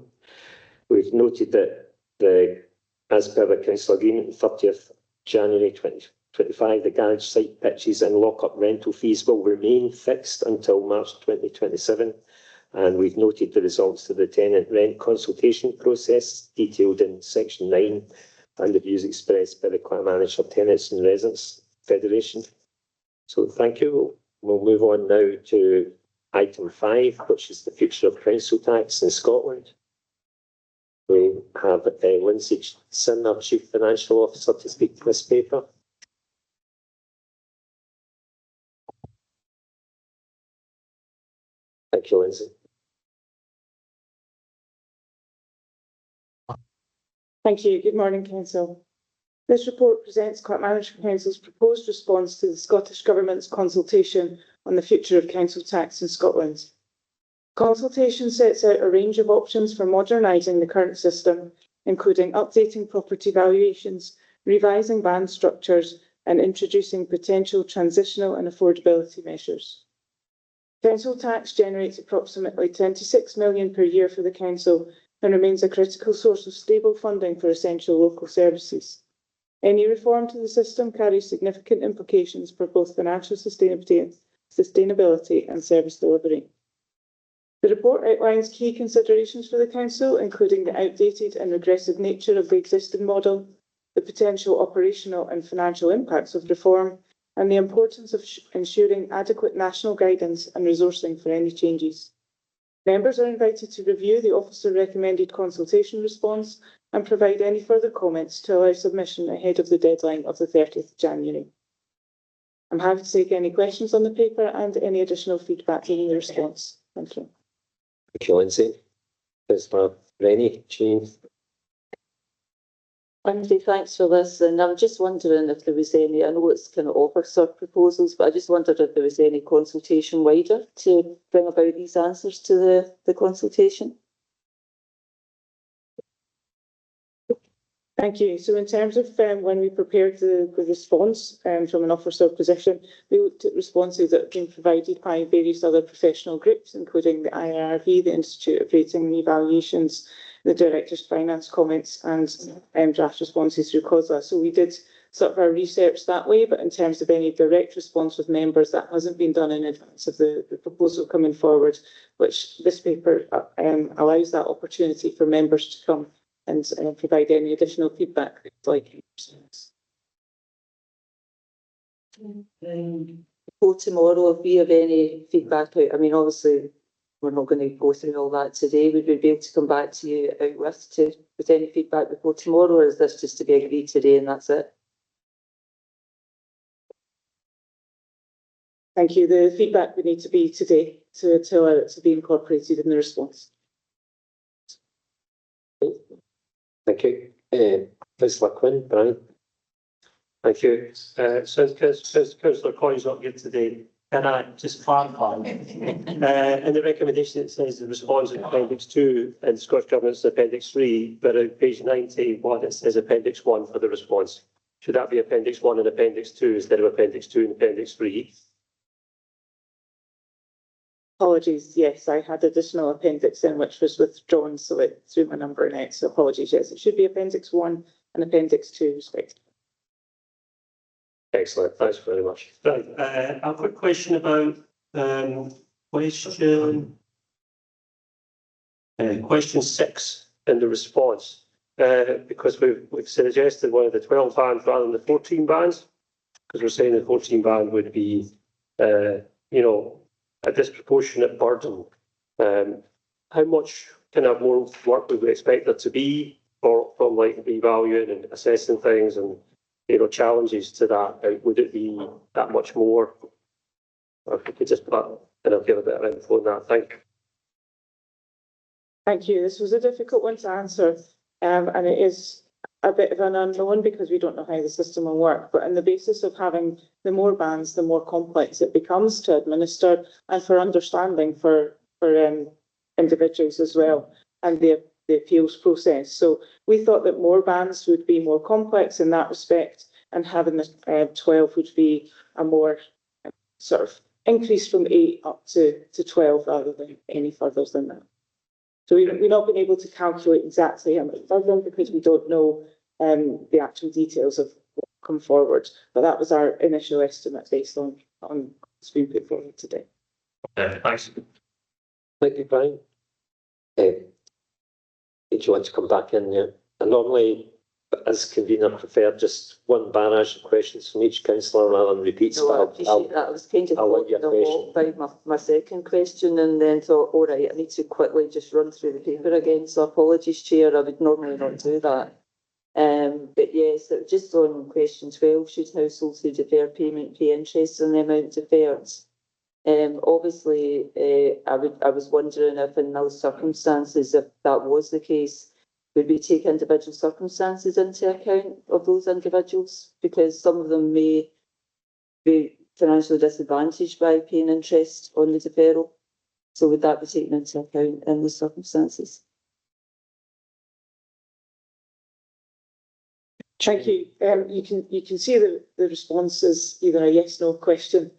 A: We've noted that as per the council agreement, 30th January 2025, the garage site pitches and lock-up rental fees will remain fixed until March 2027. And we've noted the results of the tenant rent consultation process detailed in section 9 and the views expressed by the Clackmannanshire Tenants and Residents Federation. So thank you. We'll move on now to item 5, which is the future of council tax in Scotland. We have Lindsay Sin, our Chief Financial Officer, to speak to this paper. Thank you, Lindsay.
K: Thank you. Good morning, Council. This report presents Clackmannanshire Council's proposed response to the Scottish Government's consultation on the future of council tax in Scotland. Consultation sets out a range of options for modernising the current system, including updating property valuations, revising band structures, and introducing potential transitional and affordability measures. Council tax generates approximately 26 million per year for the council and remains a critical source of stable funding for essential local services. Any reform to the system carries significant implications for both financial sustainability and service delivery. The report outlines key considerations for the council, including the outdated and regressive nature of the existing model, the potential operational and financial impacts of reform, and the importance of ensuring adequate national guidance and resourcing for any changes. Members are invited to review the officer recommended consultation response and provide any further comments to allow submission ahead of the deadline of the 30th of January. I'm happy to take any questions on the paper and any additional feedback in the response. Thank you.
A: Thank you, Lindsay. Councillor Rennie, Chief.
C: Lindsay, thanks for this. And I'm just wondering if there was any, I know it's kind of officer proposals, but I just wondered if there was any consultation wider to bring about these answers to the consultation.
K: Thank you. So in terms of when we prepared the response from an officer position, we looked at responses that have been provided by various other professional groups, including the IRV, the Institute of Rating and Evaluations, the Director's Finance comments, and draft responses through COSLA. So we did sort of our research that way, but in terms of any direct response with members, that hasn't been done in advance of the proposal coming forward, which this paper allows that opportunity for members to come and provide any additional feedback like.
C: For tomorrow, if we have any feedback out, I mean, obviously, we're not going to go through all that today. Would we be able to come back to you out with any feedback before tomorrow, or is this just to be agreed today and that's it?
K: Thank you. The feedback would need to be today to allow it to be incorporated in the response.
A: Thank you. Councillor Quinn, Brian.
H: Thank you. Since Councillor Coyne's not here today, can I just clarify? In the recommendation, it says the response in Appendix 2 and Scottish Government's Appendix 3, but on page 91 it says Appendix 1 for the response. Should that be Appendix 1 and Appendix 2 instead of Appendix 2 and Appendix 3?
K: Apologies, yes, I had additional appendix in which was withdrawn, so it threw my number in it. So apologies, yes, it should be Appendix 1 and Appendix 2, respectively.
A: Excellent, thanks very much.
H: Right, I've got a question about question 6 in the response, because we've suggested one of the 12 bands rather than the 14 bands, because we're saying the 14 band would be, a disproportionate burden. How much kind of more work would we expect there to be from like revaluing and assessing things and challenges to that? Would it be that much more? Or if we could just put and I'll give a bit of info on that. Thank you.
K: Thank you. This was a difficult one to answer, and it is a bit of an unknown because we don't know how the system will work. But on the basis of having the more bands, the more complex it becomes to administer and for understanding for individuals as well, and the appeals process. So we thought that more bands would be more complex in that respect, and having the 12 would be a more sort of increase from 8 up to 12 rather than any further than that. So we've not been able to calculate exactly how much further because we don't know the actual details of what will come forward. But that was our initial estimate based on what's been put forward today.
H: Thanks.
A: Thank you, Brian. Did you want to come back in there? I normally, as convener, prefer just one barrage of questions from each councillor rather than repeats.
C: No, I
A: but
C: appreciate that. I was kind of
A: I'll let you
C: walk by my second question and then thought, all right, I need to quickly just run through the paper again. So apologies, Chair, I would normally not do that. But yes, it was just on question 12, should households who defer payment pay interest on the amount deferred? Obviously, I was wondering if in those circumstances, if that was the case, would we take individual circumstances into account of those individuals? Because some of them may be financially disadvantaged by paying interest on the deferral. So would that be taken into account in those circumstances?
K: Thank you. You can see the response is either a yes, no question.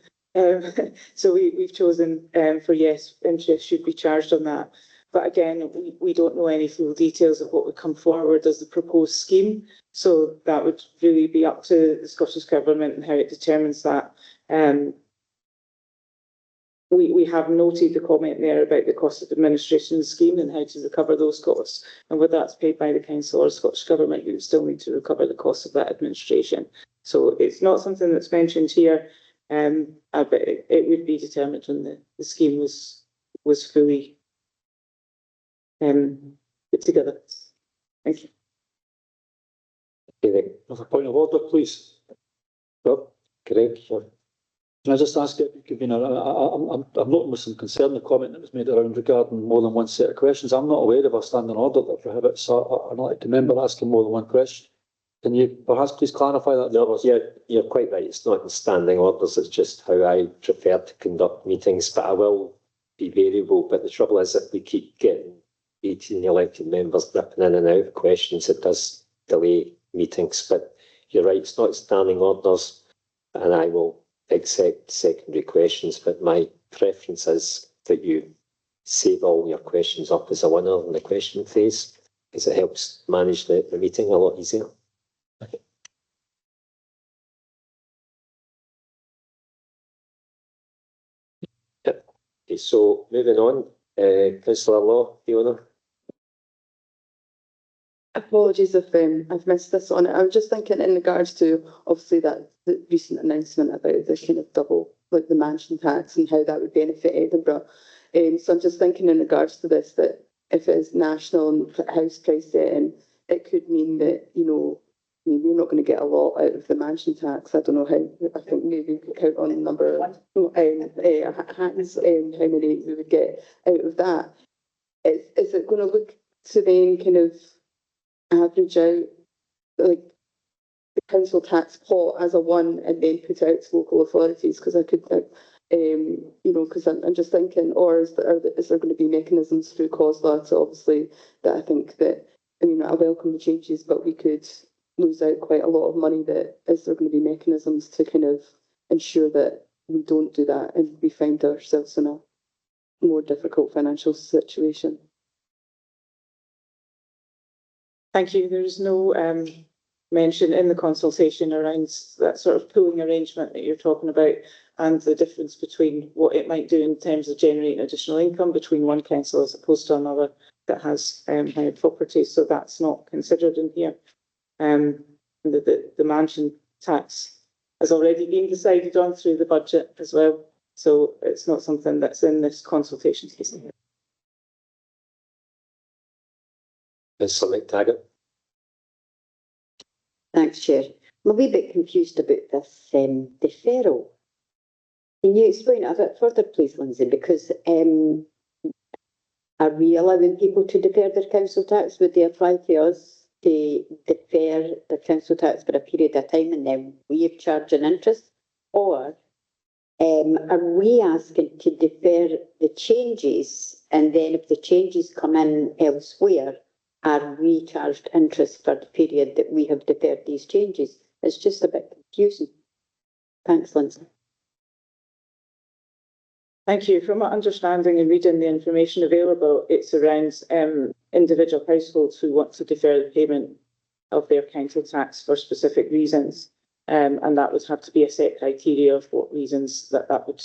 K: So we've chosen for yes, interest should be charged on that. But again, we don't know any full details of what would come forward as the proposed scheme. So that would really be up to the Scottish Government and how it determines that. We have noted the comment there about the cost of administration of the scheme and how to recover those costs. And whether that's paid by the Council or the Scottish Government, you would still need to recover the cost of that administration. So it's not something that's mentioned here, but it would be determined when the scheme was fully put together. Thank you.
D: Another point of order, please.
A: Rob, Greg,
D: Can I just ask if you could be, I'm noting with some concern the comment that was made around regarding more than one set of questions. I'm not aware of a standing order that prohibits an elected member asking more than one question. Can you perhaps please clarify that?
A: No, you're quite right. It's not in standing orders. It's just how I prefer to conduct meetings. But I will be variable. But the trouble is, if we keep getting 18 elected members dipping in and out of questions, it does delay meetings. But you're right. It's not standing orders, and I will accept secondary questions. But my preference is that you save all your questions up as a winner in the question phase, because it helps manage the meeting a lot easier. Okay, so moving on, Councillor Law, Fiona.
L: Apologies if I've missed this on it. I was just thinking in regards to obviously the recent announcement about the kind of double, like the mansion tax and how that would benefit Edinburgh. So I'm just thinking in regards to this, that if it is national and house price setting, it could mean that, you know, maybe you're not going to get a lot out of the mansion tax. I don't know how, I think maybe we could count on the number hands, how many we would get out of that. Is it going to look to then kind of average out like the council tax pot as a one and then put out to local authorities? Because I could, you know, because I'm just thinking, or is there going to be mechanisms through COSLA to obviously that I think that, I mean, I welcome the changes, but we could lose out quite a lot of money. That is there going to be mechanisms to kind of ensure that we don't do that and we find ourselves in a more difficult financial situation?
K: Thank you. There is no mention in the consultation around that sort of pooling arrangement that you're talking about and the difference between what it might do in terms of generating additional income between one council as opposed to another that has higher property. So that's not considered in here. The mansion tax has already been decided on through the budget as well. So it's not something that's in this consultation season.
A: Councillor McTaggart.
G: Thanks, Chair. I'm a wee bit confused about this deferral. Can you explain it a bit further, please, Lindsay? Because are we allowing people to defer their council tax? Would they apply to us to defer their council tax for a period of time and then we charge an interest? Or are we asking to defer the changes and then if the changes come in elsewhere, are we charged interest for the period that we have deferred these changes? It's just a bit confusing. Thanks, Lindsay.
K: Thank you. From my understanding and reading the information available, it's around individual households who want to defer the payment of their council tax for specific reasons. And that would have to be a set criteria of what reasons that would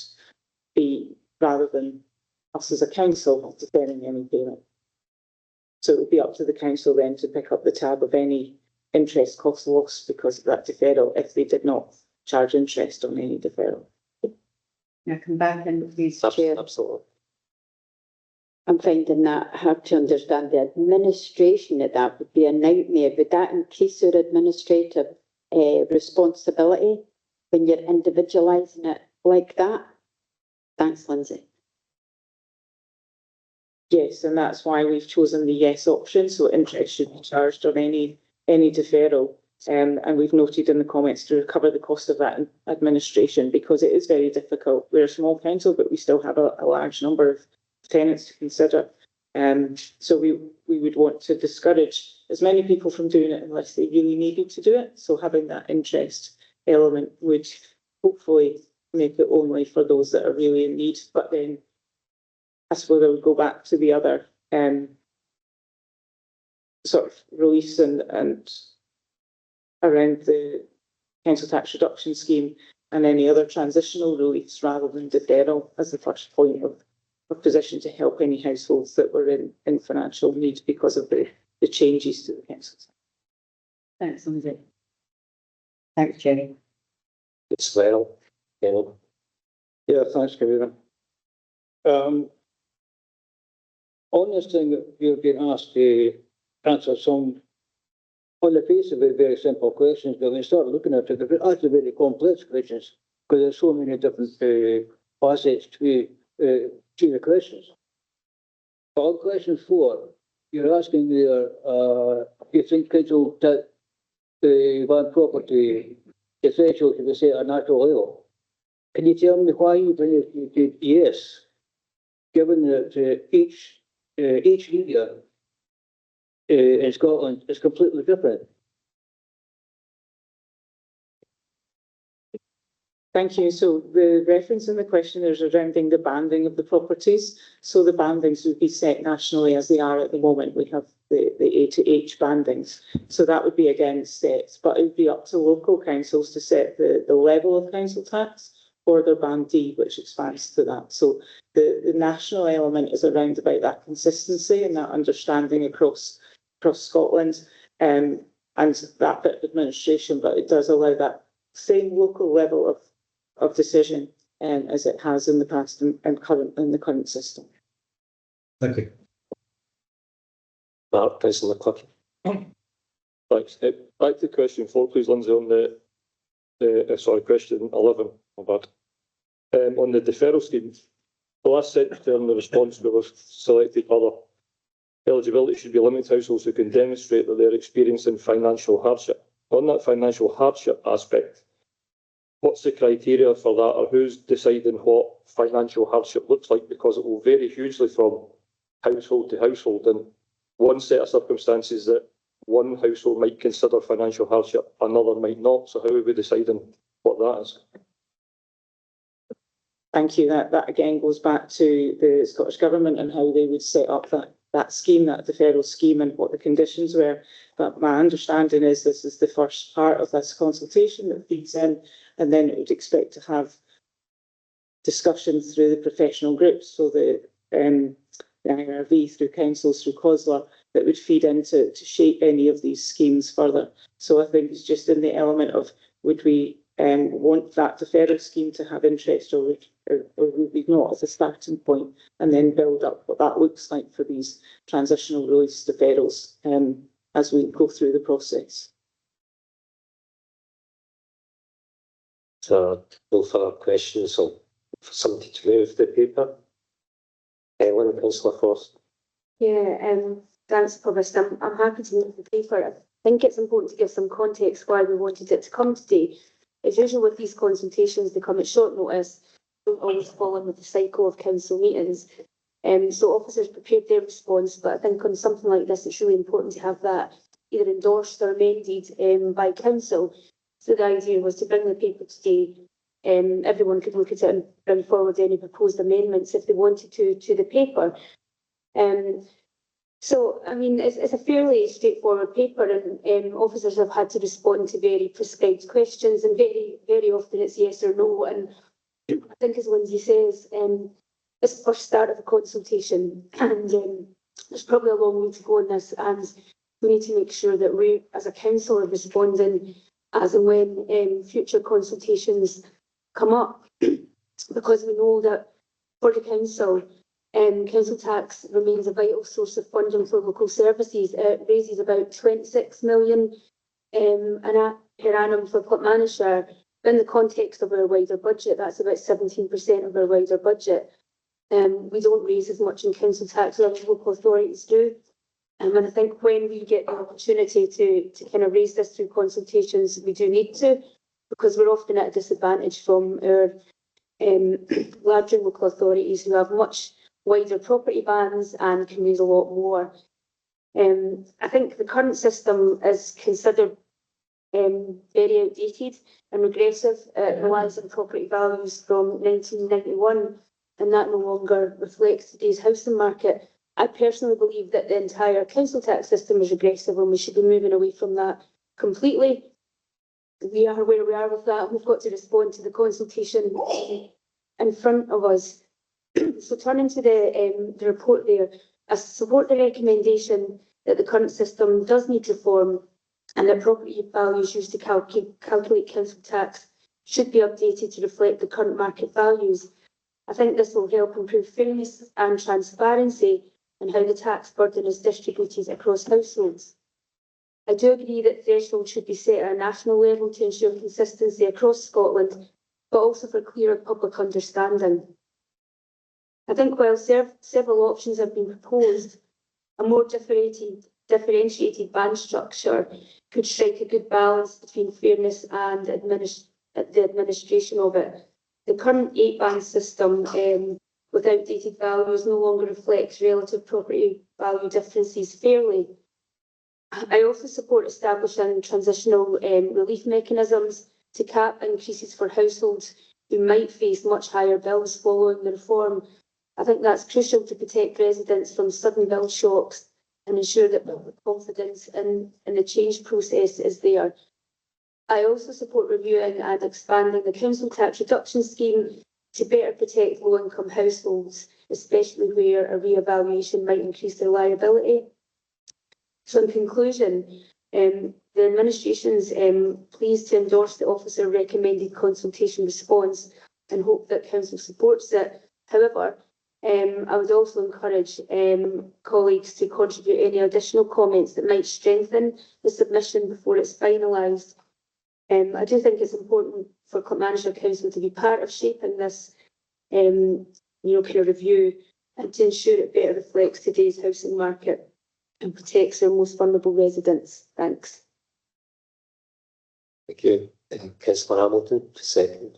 K: be, rather than us as a council deferring any payment. So it would be up to the council then to pick up the tab of any interest cost loss because of that deferral if they did not charge interest on any deferral.
G: Now come back in, please, Chair.
A: Absolutely.
G: I'm finding that hard to understand. The administration of that would be a nightmare. Would that increase your administrative responsibility when you're individualising it like that? Thanks, Lindsay.
K: Yes, and that's why we've chosen the yes option, so interest should be charged on any deferral. And we've noted in the comments to recover the cost of that administration because it is very difficult. We're a small council, but we still have a large number of tenants to consider. So we would want to discourage as many people from doing it unless they really needed to do it. So having that interest element would hopefully make it only for those that are really in need. But then I suppose I would go back to the other sort of reliefs and around the council tax reduction scheme and any other transitional reliefs rather than deferral as the first point of position to help any households that were in financial need because of the changes to the council tax.
G: Thanks, Lindsay. Thanks, Jerry.
A: As well,
D: Yeah, thanks, Kevin. On this thing that you've been asked to answer some, on the face of it, very simple questions, but when you start looking at it, they're actually very complex questions because there's so many different facets to the questions. But on question 4, you're asking there, you think council that the land property essential to be set at a natural level. Can you tell me why you did yes, given that each area in Scotland is completely different?
K: Thank you. So the reference in the question is surrounding the banding of the properties. So the bandings would be set nationally as they are at the moment. We have the A to H bandings. So that would be again set, but it would be up to local councils to set the level of council tax or their band D, which expands to that. So the national element is around about that consistency and that understanding across Scotland and that bit of administration, but it does allow that same local level of decision as it has in the past and in the current system.
H: Thank you.
A: Mark, Councillor Clerk.
M: Thanks. Back to question 4, please, Lindsay, on the question 11, my bad. On the deferral scheme, the last sentence there in the response that was selected further, eligibility should be limited to households who can demonstrate that they're experiencing financial hardship. On that financial hardship aspect, what's the criteria for that, or who's deciding what financial hardship looks like? Because it will vary hugely from household to household, and one set of circumstances that one household might consider financial hardship, another might not. So how are we deciding what that is?
K: Thank you. That again goes back to the Scottish Government and how they would set up that scheme, that deferral scheme, and what the conditions were. But my understanding is this is the first part of this consultation that feeds in, and then it would expect to have discussions through the professional groups, so the IRV, through councils, through COSLA, that would feed into to shape any of these schemes further. So I think it's just in the element of would we want that deferral scheme to have interest or would we not as a starting point, and then build up what that looks like for these transitional release deferrals as we go through the process.
A: So no further questions, so for somebody to move the paper. Ellen, Councillor Forst.
N: Yeah, thanks, Provost. I'm happy to move the paper. I think it's important to give some context why we wanted it to come today. As usual with these consultations, they come at short notice, don't always fall in with the cycle of council meetings. So officers prepared their response, but I think on something like this, it's really important to have that either endorsed or amended by council. So the idea was to bring the paper today. Everyone could look at it and bring forward any proposed amendments if they wanted to the paper. So, I mean, it's a fairly straightforward paper, and officers have had to respond to very prescribed questions, and very, very often it's yes or no. And I think, as Lindsay says, it's the first start of a consultation, and there's probably a long way to go on this, and we need to make sure that we, as a council, are responding as and when future consultations come up, because we know that for the council, council tax remains a vital source of funding for local services. It raises about 26 million per annum for Clackmannanshire. In the context of our wider budget, that's about 17% of our wider budget. We don't raise as much in council tax as local authorities do. And I think when we get the opportunity to kind of raise this through consultations, we do need to, because we're often at a disadvantage from our larger local authorities who have much wider property bans and can raise a lot more. I think the current system is considered very outdated and regressive. It relies on property values from 1991, and that no longer reflects today's housing market. I personally believe that the entire council tax system is regressive, and we should be moving away from that completely. We are where we are with that. We've got to respond to the consultation in front of us. So turning to the report there, I support the recommendation that the current system does need reform, and that property values used to calculate council tax should be updated to reflect the current market values. I think this will help improve fairness and transparency in how the tax burden is distributed across households. I do agree that thresholds should be set at a national level to ensure consistency across Scotland, but also for clearer public understanding. I think while several options have been proposed, a more differentiated band structure could strike a good balance between fairness and the administration of it. The current 8-band system with outdated values no longer reflects relative property value differences fairly. I also support establishing transitional relief mechanisms to cap increases for households who might face much higher bills following the reform. I think that's crucial to protect residents from sudden bill shocks and ensure that public confidence in the change process is there. I also support reviewing and expanding the council tax reduction scheme to better protect low-income households, especially where a re-evaluation might increase their liability. So in conclusion, the administration's pleased to endorse the officer recommended consultation response and hope that council supports it. However, I would also encourage colleagues to contribute any additional comments that might strengthen the submission before it's finalised. I do think it's important for Clackmannanshire Council to be part of shaping this kind of review, and to ensure it better reflects today's housing market and protects our most vulnerable residents. Thanks.
A: Thank you. Councillor Hamilton, second.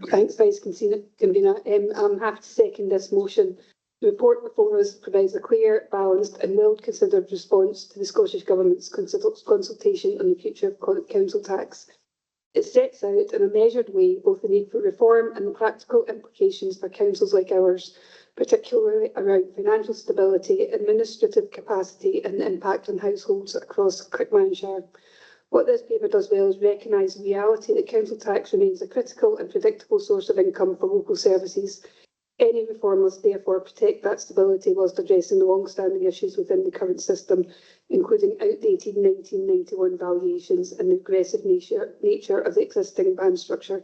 E: Thanks, Vice Convener. I'm happy to second this motion. The report before us provides a clear, balanced and well-considered response to the Scottish Government's consultation on the future of council tax. It sets out in a measured way both the need for reform and the practical implications for councils like ours, particularly around financial stability, administrative capacity and the impact on households across Clackmannanshire. What this paper does well is recognise the reality that council tax remains a critical and predictable source of income for local services. Any reform must therefore protect that stability whilst addressing the long-standing issues within the current system, including outdated 1991 valuations and the aggressive nature of the existing band structure.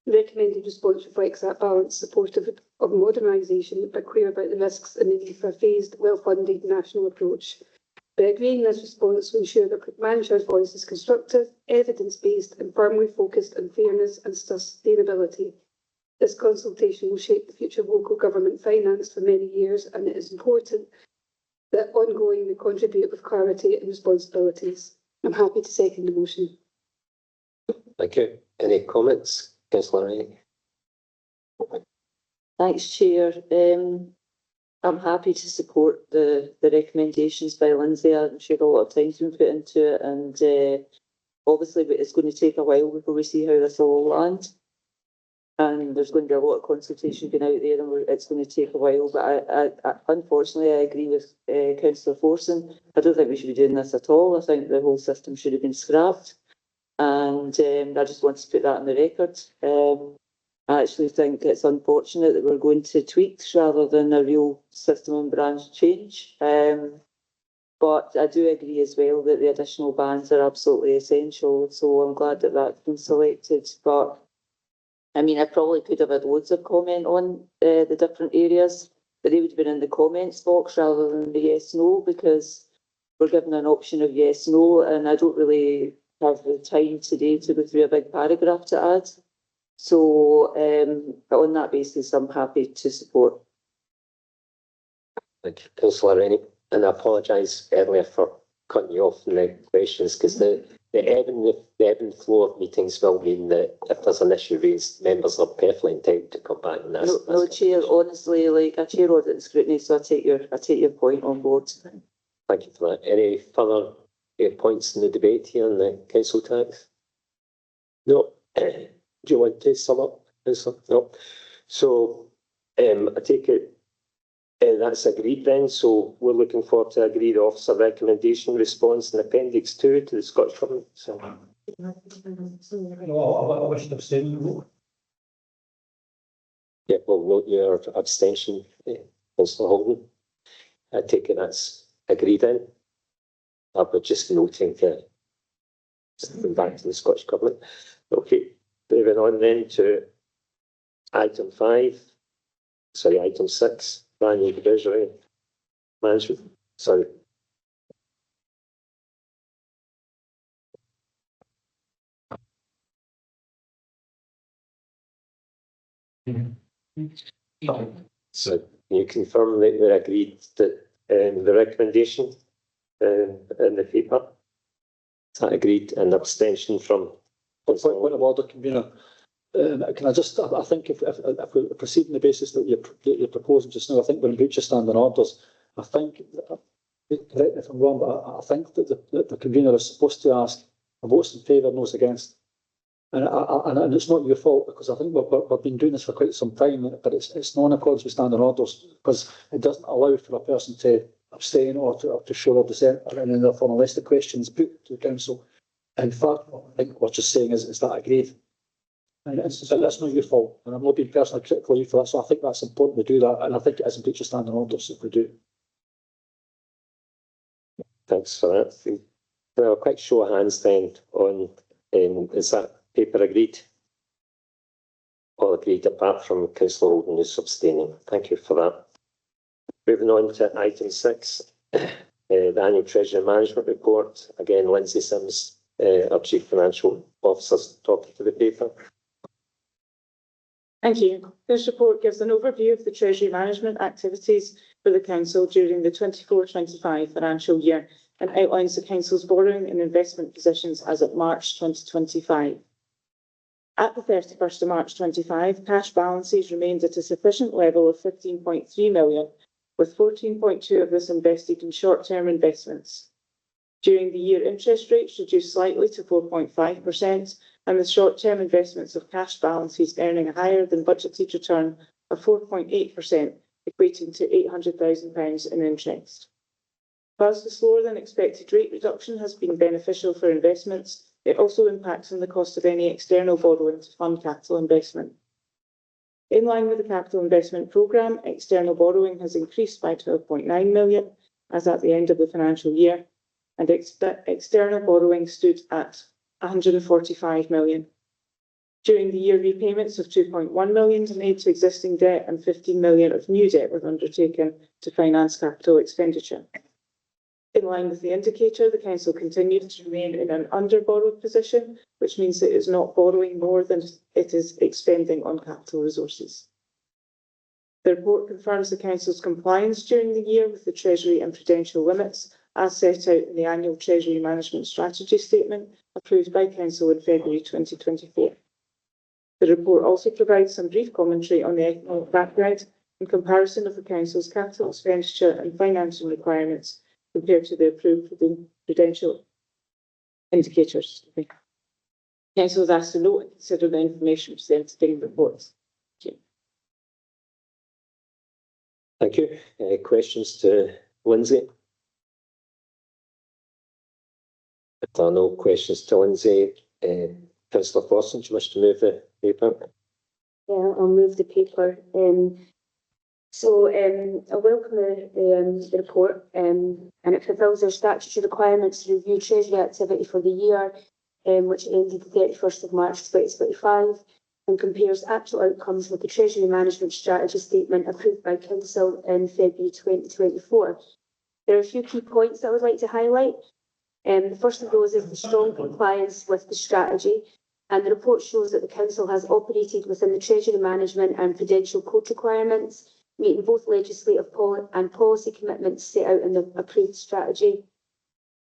E: The recommended response reflects that balance, supportive of modernisation, but clear about the risks and the need for a phased, well-funded national approach. By agreeing this response, we ensure that Clackmannshire's voice is constructive, evidence-based and firmly focused on fairness and sustainability. This consultation will shape the future of local government finance for many years, and it is important that ongoing we contribute with clarity and responsibilities. I'm happy to second the motion.
A: Thank you. Any comments, Councillor Ray?
C: Thanks, Chair. I'm happy to support the recommendations by Lindsay. I'm sure a lot of time's been put into it, and obviously it's going to take a while before we see how this will land. And there's going to be a lot of consultation going out there, and it's going to take a while. But I unfortunately, I agree with Councillor Forson. I don't think we should be doing this at all. I think the whole system should have been scrapped. And I just want to put that on the record. I actually think it's unfortunate that we're going to tweaks rather than a real system and branch change. But I do agree as well that the additional bands are absolutely essential. So I'm glad that that's been selected. But I mean, I probably could have had loads of comment on the different areas, but they would have been in the comments box rather than the yes, no, because we're given an option of yes, no, and I don't really have the time today to go through a big paragraph to add. So on that basis, I'm happy to support.
A: Thank you, Councillor Rennie. And I apologise earlier for cutting you off in the questions, because the ebb and flow of meetings will mean that if there's an issue raised, members are perfectly entitled to come back. And
C: No, Chair, honestly, like I chair audit and scrutiny, so I take your point on board.
A: Thank you for that. Any further points in the debate here on the council tax? No. Do you want to sum up, Councillor? No. So I take it that's agreed then. So we're looking forward to agree the officer recommendation response in Appendix 2 to the Scottish Government. So.
D: No, I wish to abstain.
A: Yeah, we'll note your abstention, Councillor Holden. I take it that's agreed then. But just noting back to the Scottish Government. Okay, moving on then to item 6, brand new Treasury Management. Sorry. So can you confirm that we agreed that the recommendation in the paper? Is that agreed? And abstention from?
O: Point of order, convener. Can I just? I think if we proceed on the basis that you're proposing just now, I think we're in breach of standing orders. I think, correct me if I'm wrong, but I think that the convener is supposed to ask votes in favour, noes against. And it's not your fault, because I think we've been doing this for quite some time, but it's not in accordance with standing orders, because it doesn't allow for a person to abstain or to show their dissent or anything therefore, unless the question is put to the council. In fact, I think what you're saying is that agreed. And that's not your fault, and I'm not being personally critical of you for that, so I think that's important to do that, and I think it is in breach of standing orders if we do.
A: Thanks for that. Well, a quick show of hands then on, is that paper agreed? All agreed apart from Councillor Holden who's abstaining. Thank you for that. Moving on to item 6, the annual Treasury Management Report. Again, Lindsay Sims, our Chief Financial Officer, talking to the paper.
K: Thank you. This report gives an overview of the Treasury management activities for the Council during the 24-25 financial year and outlines the Council's borrowing and investment positions as of March 2025. At the 31st of March 25, cash balances remained at a sufficient level of 15.3 million, with 14.2 of this invested in short-term investments. During the year, interest rates reduced slightly to 4.5%, and the short-term investments of cash balances earning a higher than budgeted return of 4.8%, equating to £800,000 in interest. Whilst the slower than expected rate reduction has been beneficial for investments, it also impacts on the cost of any external borrowing to fund capital investment. In line with the capital investment programme, external borrowing has increased by 12.9 million as at the end of the financial year, and external borrowing stood at 145 million. During the year, repayments of 2.1 million were made to existing debt and 15 million of new debt were undertaken to finance capital expenditure. In line with the indicator, the Council continues to remain in an under-borrowed position, which means that it is not borrowing more than it is expending on capital resources. The report confirms the Council's compliance during the year with the Treasury and prudential limits, as set out in the annual Treasury Management Strategy Statement approved by Council in February 2024. The report also provides some brief commentary on the economic background in comparison of the Council's capital expenditure and financing requirements compared to the approved prudential indicators. The Council is asked to note and consider the information presented in the reports.
A: Thank you. Questions to Lindsay? If there are no questions to Lindsay, Councillor Forson, do you wish to move the paper?
N: Yeah, I'll move the paper. I welcome the report, and it fulfils our statutory requirements to review Treasury activity for the year, which ended the 31st of March 2025, and compares actual outcomes with the Treasury Management Strategy Statement approved by Council in February 2024. There are a few key points I would like to highlight. The first of those is the strong compliance with the strategy, and the report shows that the Council has operated within the Treasury Management and Prudential Code requirements, meeting both legislative and policy commitments set out in the approved strategy.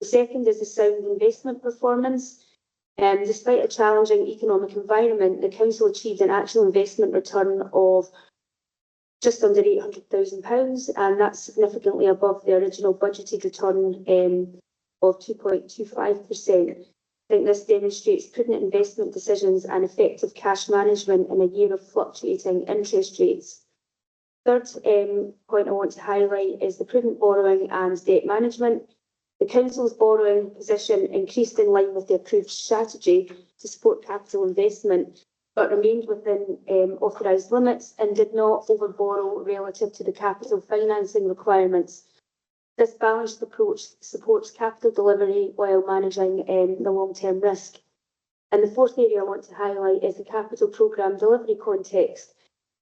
N: The second is the sound investment performance. Despite a challenging economic environment, the Council achieved an actual investment return of just under £800,000, and that's significantly above the original budgeted return of 2.25%. I think this demonstrates prudent investment decisions and effective cash management in a year of fluctuating interest rates. Third point I want to highlight is the prudent borrowing and debt management. The Council's borrowing position increased in line with the approved strategy to support capital investment, but remained within authorised limits and did not overborrow relative to the capital financing requirements. This balanced approach supports capital delivery while managing the long-term risk. And the fourth area I want to highlight is the capital programme delivery context.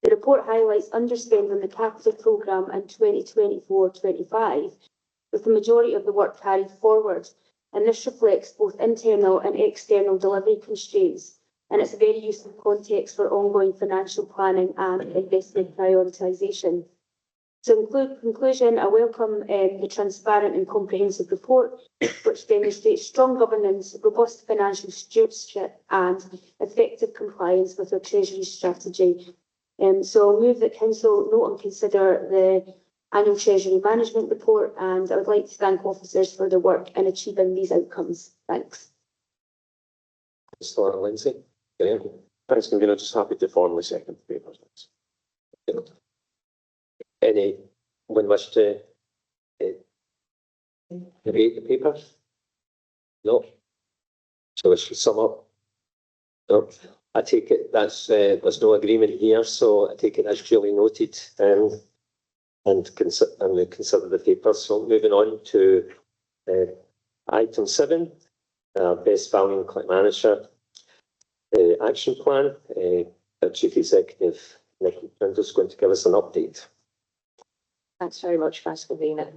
N: The report highlights underspend on the capital programme in 2024-25, with the majority of the work carried forward, and this reflects both internal and external delivery constraints, and it's a very useful context for ongoing financial planning and investment prioritisation. So in conclusion, I welcome the transparent and comprehensive report, which demonstrates strong governance, robust financial stewardship and effective compliance with our Treasury strategy. So I'll move that Council note and consider the Annual Treasury Management Report, and I would like to thank officers for their work in achieving these outcomes. Thanks.
A: Mr. Lindsay. Thanks, Convener. Just happy to formally second the paper. Anyone wish to debate the paper? No. So we should sum up. No. I take it that's there's no agreement here, so I take it as duly noted, and we consider the paper. So moving on to item 7, best value in Clackmannanshire action plan. Our Chief Executive Nicky Prindle is going to give us an update.
P: Thanks very much, Vice Convener.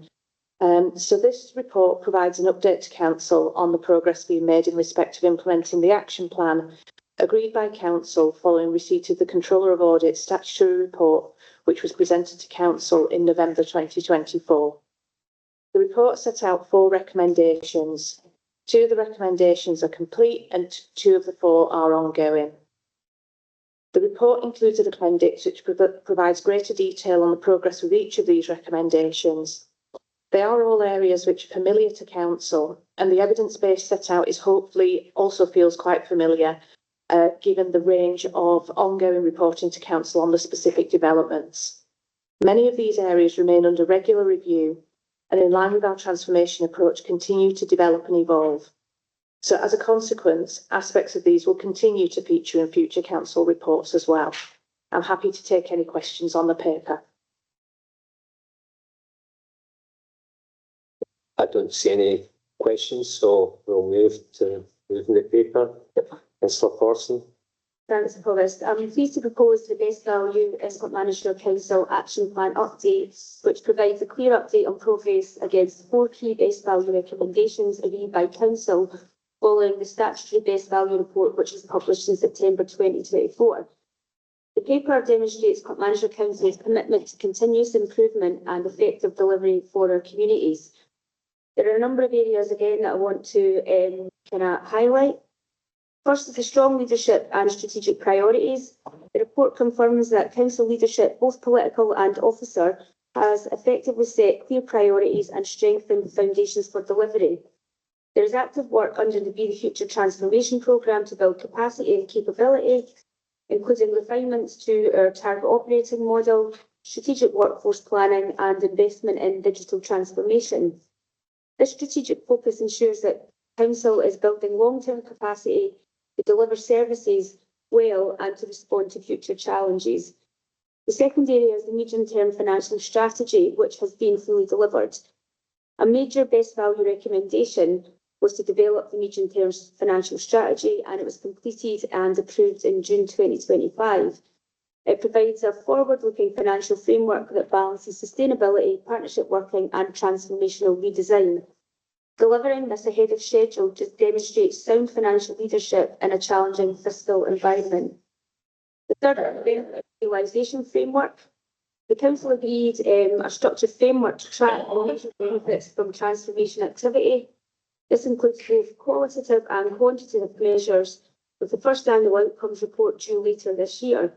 P: So this report provides an update to Council on the progress being made in respect of implementing the action plan agreed by Council following receipt of the Controller of Audit statutory report, which was presented to Council in November 2024. The report set out 4 recommendations. 2 of the recommendations are complete and 2 of the 4 are ongoing. The report includes an appendix which provides greater detail on the progress with each of these recommendations. They are all areas which are familiar to Council, and the evidence base set out is hopefully also feels quite familiar, given the range of ongoing reporting to Council on the specific developments. Many of these areas remain under regular review, and in line with our transformation approach, continue to develop and evolve. So as a consequence, aspects of these will continue to feature in future Council reports as well. I'm happy to take any questions on the paper.
A: I don't see any questions, so we'll move to moving the paper. Mr. Thorson.
N: Thanks, Provost. I'm pleased to propose the Best Value in Clackmannanshire Council Action Plan update, which provides a clear update on progress against 4 key Best Value recommendations agreed by Council following the statutory Best Value report, which was published in September 2024. The paper demonstrates Clackmannanshire Council's commitment to continuous improvement and effective delivery for our communities. There are a number of areas, again, that I want to highlight. First is the strong leadership and strategic priorities. The report confirms that Council leadership, both political and officer, has effectively set clear priorities and strengthened foundations for delivery. There is active work under the Be the Future transformation programme to build capacity and capability, including refinements to our target operating model, strategic workforce planning and investment in digital transformation. This strategic focus ensures that Council is building long-term capacity to deliver services well and to respond to future challenges. The second area is the medium-term financial strategy, which has been fully delivered. A major best value recommendation was to develop the medium-term financial strategy, and it was completed and approved in June 2025. It provides a forward-looking financial framework that balances sustainability, partnership working, and transformational redesign. Delivering this ahead of schedule just demonstrates sound financial leadership in a challenging fiscal environment. The third area is the realisation framework. The Council agreed a structured framework to track and measure benefits from transformation activity. This includes both qualitative and quantitative measures, with the first annual outcomes report due later this year.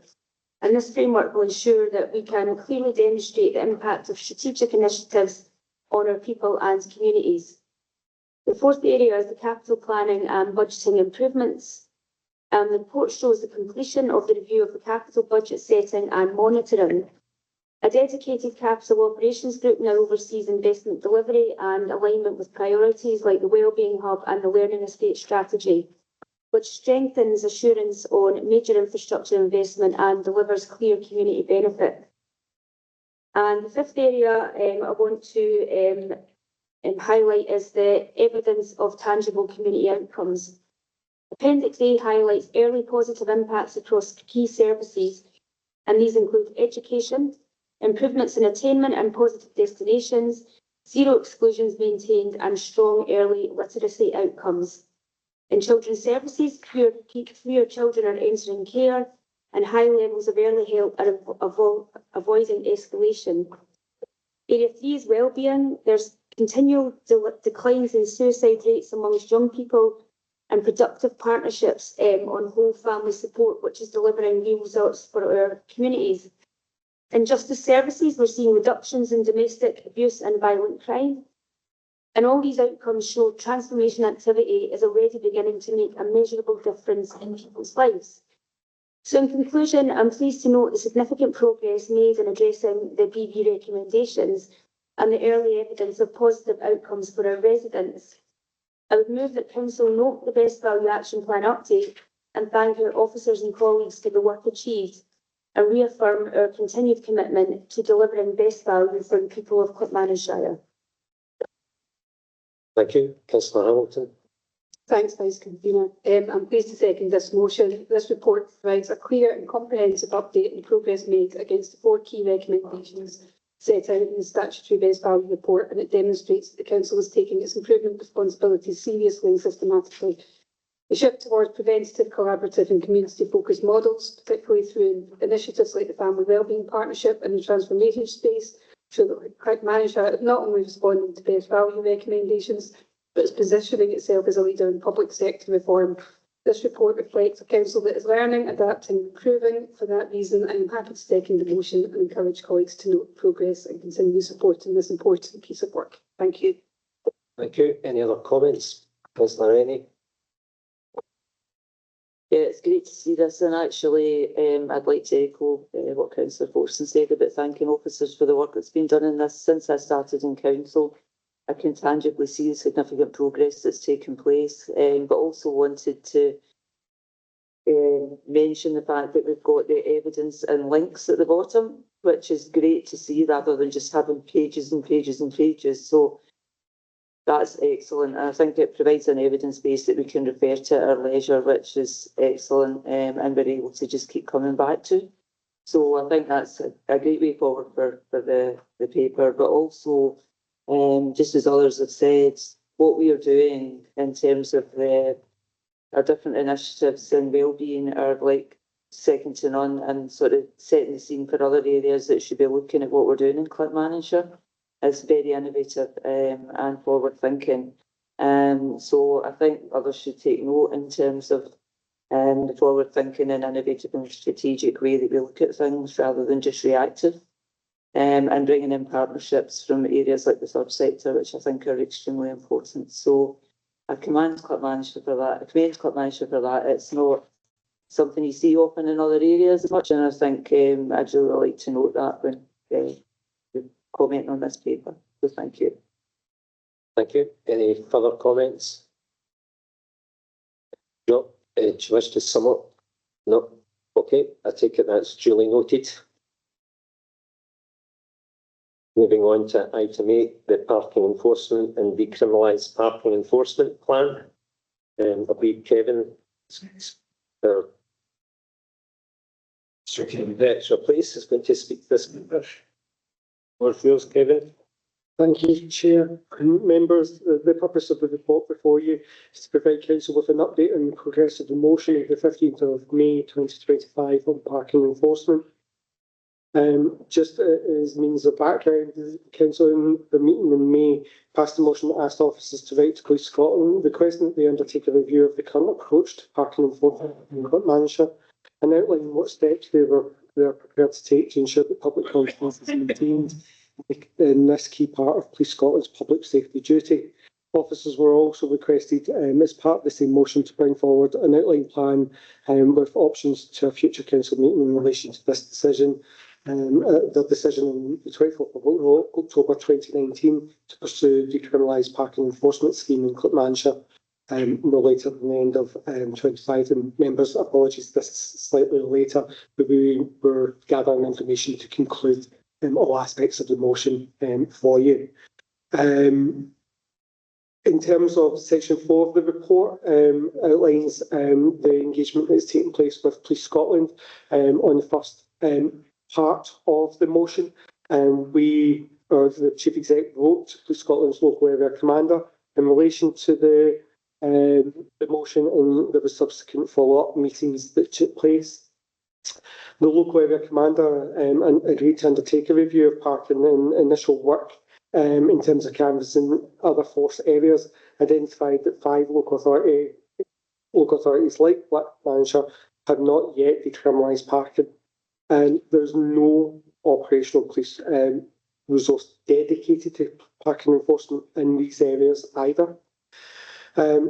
N: And this framework will ensure that we can clearly demonstrate the impact of strategic initiatives on our people and communities. The fourth area is the capital planning and budgeting improvements. The report shows the completion of the review of the capital budget setting and monitoring. A dedicated capital operations group now oversees investment delivery and alignment with priorities like the Wellbeing Hub and the Learning Estate strategy, which strengthens assurance on major infrastructure investment and delivers clear community benefit. And the fifth area I want to highlight is the evidence of tangible community outcomes. Appendix A highlights early positive impacts across key services, and these include education, improvements in attainment and positive destinations, zero exclusions maintained, and strong early literacy outcomes. In children's services, fewer children are entering care, and high levels of early help are avoiding escalation. Area 3 is wellbeing. There's continual declines in suicide rates amongst young people and productive partnerships on whole family support, which is delivering real results for our communities. In justice services, we're seeing reductions in domestic abuse and violent crime. And all these outcomes show transformation activity is already beginning to make a measurable difference in people's lives. So in conclusion, I'm pleased to note the significant progress made in addressing the BB recommendations and the early evidence of positive outcomes for our residents. I would move that Council note the Best Value Action Plan update and thank our officers and colleagues for the work achieved, and reaffirm our continued commitment to delivering best value for the people of Clackmannanshire.
A: Thank you. Councillor Hamilton.
E: Thanks, Vice Convener. I'm pleased to second this motion. This report provides a clear and comprehensive update on progress made against the 4 key recommendations set out in the statutory best value report, and it demonstrates that the Council is taking its improvement responsibilities seriously and systematically. The shift towards preventative, collaborative and community-focused models, particularly through initiatives like the Family Wellbeing Partnership and the transformation space, show that Clackmannanshire is not only responding to best value recommendations, but is positioning itself as a leader in public sector reform. This report reflects a council that is learning, adapting, and improving. For that reason, I am happy to second the motion and encourage colleagues to note progress and continue supporting this important piece of work. Thank you.
A: Thank you. Any other comments? Councillor Rennie.
C: Yeah, it's great to see this, and actually I'd like to echo what Councillor Forson said about thanking officers for the work that's been done in this. Since I started in council, I can tangibly see the significant progress that's taken place, but also wanted to mention the fact that we've got the evidence and links at the bottom, which is great to see rather than just having pages and pages and pages. So that's excellent. I think it provides an evidence base that we can refer to at our leisure, which is excellent, and we're able to just keep coming back to. So I think that's a great way forward for the paper, but also, just as others have said, what we are doing in terms of our different initiatives and wellbeing are like second to none, and sort of setting the scene for other areas that should be looking at what we're doing in Clackmannanshire. It's very innovative and forward thinking. So I think others should take note in terms of the forward thinking and innovative and strategic way that we look at things rather than just reactive. And bringing in partnerships from areas like the third sector, which I think are extremely important. So I commend Clackmannanshire for that. I commend Clackmannanshire for that. It's not something you see often in other areas as much, and I think I'd really like to note that when commenting on this paper. So thank you.
A: Thank you. Any further comments? No. Do you wish to sum up? No. Okay, I take it that's duly noted. Moving on to item 8, the parking enforcement and decriminalised parking enforcement plan. I believe Kevin, Extra Place is going to speak to this. What's yours, Kevin?
B: Thank you, Chair. Members, the purpose of the report before you is to provide Council with an update on the progress of the motion of the 15th of May 2025 on parking enforcement. Just as means of background, the Council in the meeting in May passed a motion that asked officers to write to Police Scotland requesting that they undertake a review of the current approach to parking enforcement in Clackmannanshire and outline what steps they are prepared to take to ensure that public confidence is maintained in this key part of Police Scotland's public safety duty. Officers were also requested, as part of the same motion, to bring forward an outline plan with options to a future council meeting in relation to this decision. The decision on the 24th of October 2019 to pursue decriminalised parking enforcement scheme in Clackmannanshire no later than the end of 25. And members, apologies, this is slightly later, but we were gathering information to conclude all aspects of the motion for you. In terms of section 4 of the report, outlines the engagement that's taking place with Police Scotland on the first part of the motion. We, or the Chief Exec, wrote to Police Scotland's local area commander in relation to the motion, and there were subsequent follow-up meetings that took place. The local area commander agreed to undertake a review of parking and initial work in terms of canvassing other force areas, identified that 5 local authorities like Clackmannanshire have not yet decriminalised parking, and there's no operational police resource dedicated to parking enforcement in these areas either.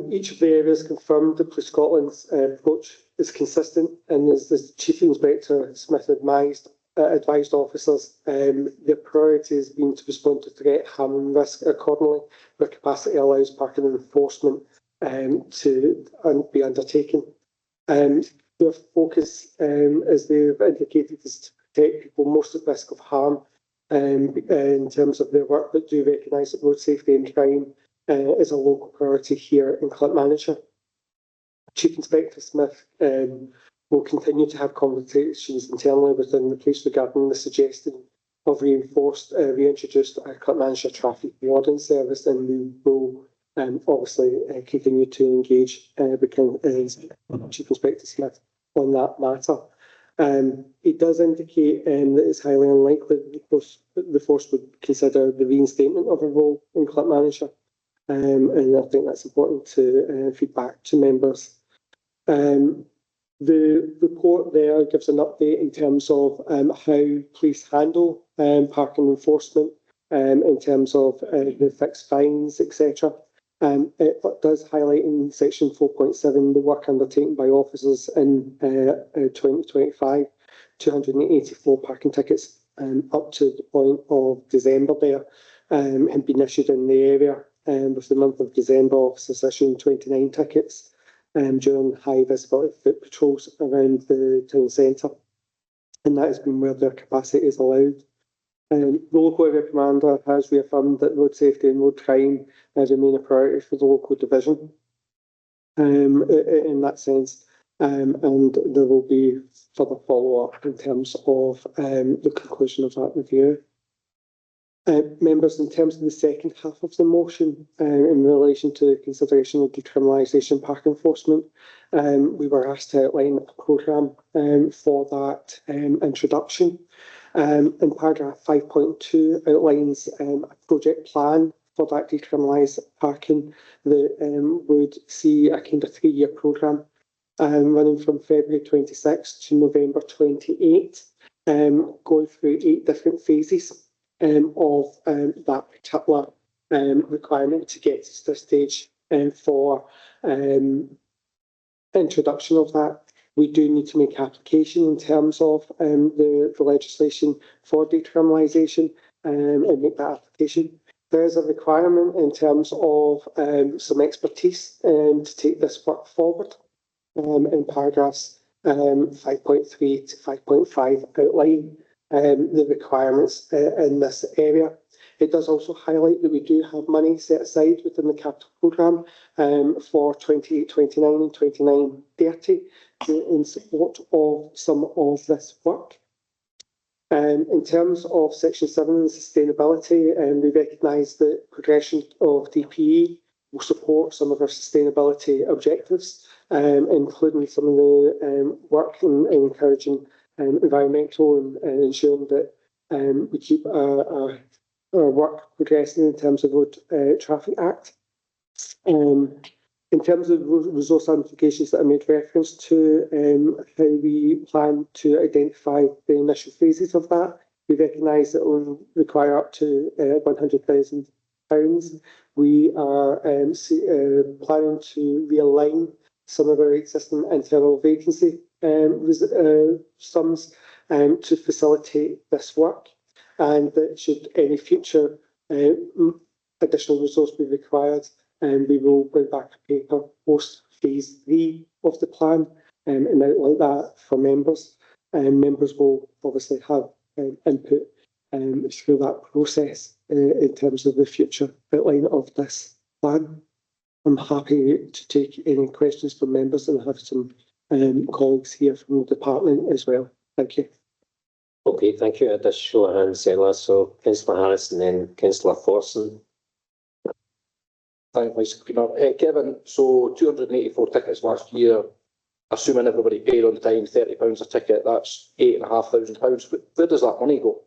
B: Each of the areas confirmed that Police Scotland's approach is consistent, and as the Chief Inspector Smith advised officers, their priority has been to respond to threat, harm and risk accordingly, where capacity allows parking enforcement to be undertaken. Their focus, as they've indicated, is to protect people most at risk of harm in terms of their work, but do recognise that road safety and crime is a local priority here in Clackmannanshire. Chief Inspector Smith will continue to have conversations internally within the police regarding the suggestion of reintroduced Clackmannanshire Traffic Warden Service, and we will obviously continue to engage with Chief Inspector Smith on that matter. It does indicate that it's highly unlikely that the force would consider the reinstatement of a role in Clackmannanshire, and I think that's important to feed back to members. The report there gives an update in terms of how police handle parking enforcement, in terms of the fixed fines, etc. It does highlight in section 4.7 the work undertaken by officers in 2025, 284 parking tickets up to the point of December there had been issued in the area, with the month of December officers issuing 29 tickets during high visibility foot patrols around the town centre, and that has been where their capacity is allowed. The local area commander has reaffirmed that road safety and road crime remain a priority for the local division in that sense, and there will be further follow-up in terms of the conclusion of that review. Members, in terms of the second half of the motion, in relation to the consideration of decriminalisation park enforcement, we were asked to outline a programme for that introduction. In paragraph 5.2 outlines a project plan for that decriminalised parking that would see a kind of 3-year programme running from February 26 to November 28, going through 8 different phases of that particular requirement to get to this stage for introduction of that. We do need to make application in terms of the legislation for decriminalisation and make that application. There is a requirement in terms of some expertise to take this work forward in paragraphs 5.3 to 5.5 outline the requirements in this area. It does also highlight that we do have money set aside within the capital programme for 28-29 and 29-30 in support of some of this work. In terms of Section 7 and sustainability, we recognise that progression of DPE will support some of our sustainability objectives, including some of the work in encouraging environmental and ensuring that we keep our work progressing in terms of Road Traffic Act. In terms of resource amplifications that I made reference to, how we plan to identify the initial phases of that, we recognise that it will require up to £100,000. We are planning to realign some of our existing internal vacancy sums to facilitate this work, and that should any future additional resource be required, we will bring back a paper post phase 3 of the plan and outline that for members. Members will obviously have input through that process in terms of the future outline of this plan. I'm happy to take any questions from members, and have some colleagues here from the department as well. Thank you.
A: Okay, thank you. Just show of hands, Ella. So Councillor Harris and then Councillor Forson.
F: Thank you, Vice Convener. Kevin, so 284 tickets last year, assuming everybody paid on time, £30 a ticket, that's £8,500. Where does that money go?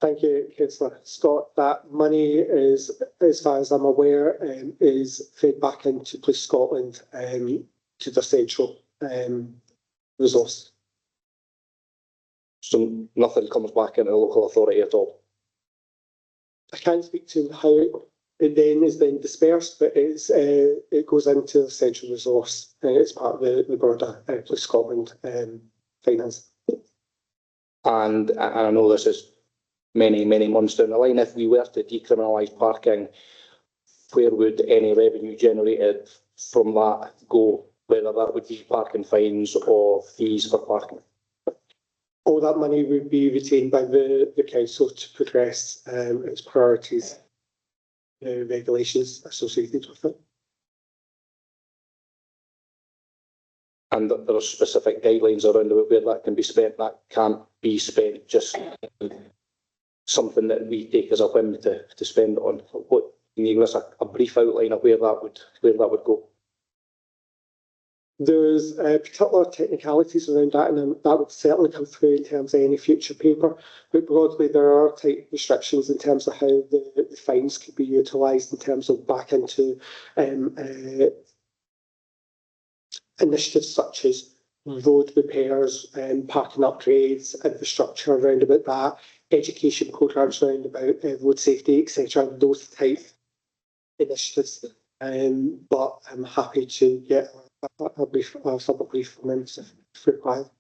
B: Thank you, Councillor Scott. That money is, as far as I'm aware, is fed back into Police Scotland to the central resource.
F: So nothing comes back into the local authority at all?
B: I can't speak to how it then is dispersed, but it goes into the central resource. It's part of the broader Police Scotland finance.
F: And I know this is many months down the line. If we were to decriminalise parking, where would any revenue generated from that go? Whether that would be parking fines or fees for parking?
B: All that money would be retained by the council to progress its priorities, regulations associated with it.
F: And there are specific guidelines around where that can be spent. That can't be spent just something that we take as a whim to spend on. What can you give us a brief outline of where that would go?
B: There's particular technicalities around that, and that would certainly come through in terms of any future paper. But broadly, there are tight restrictions in terms of how the fines could be utilised in terms of back into initiatives such as road repairs, parking upgrades, infrastructure around about that, education programmes around about road safety, etc. Those type initiatives. But I'm happy to get a brief, somewhat brief from them if required.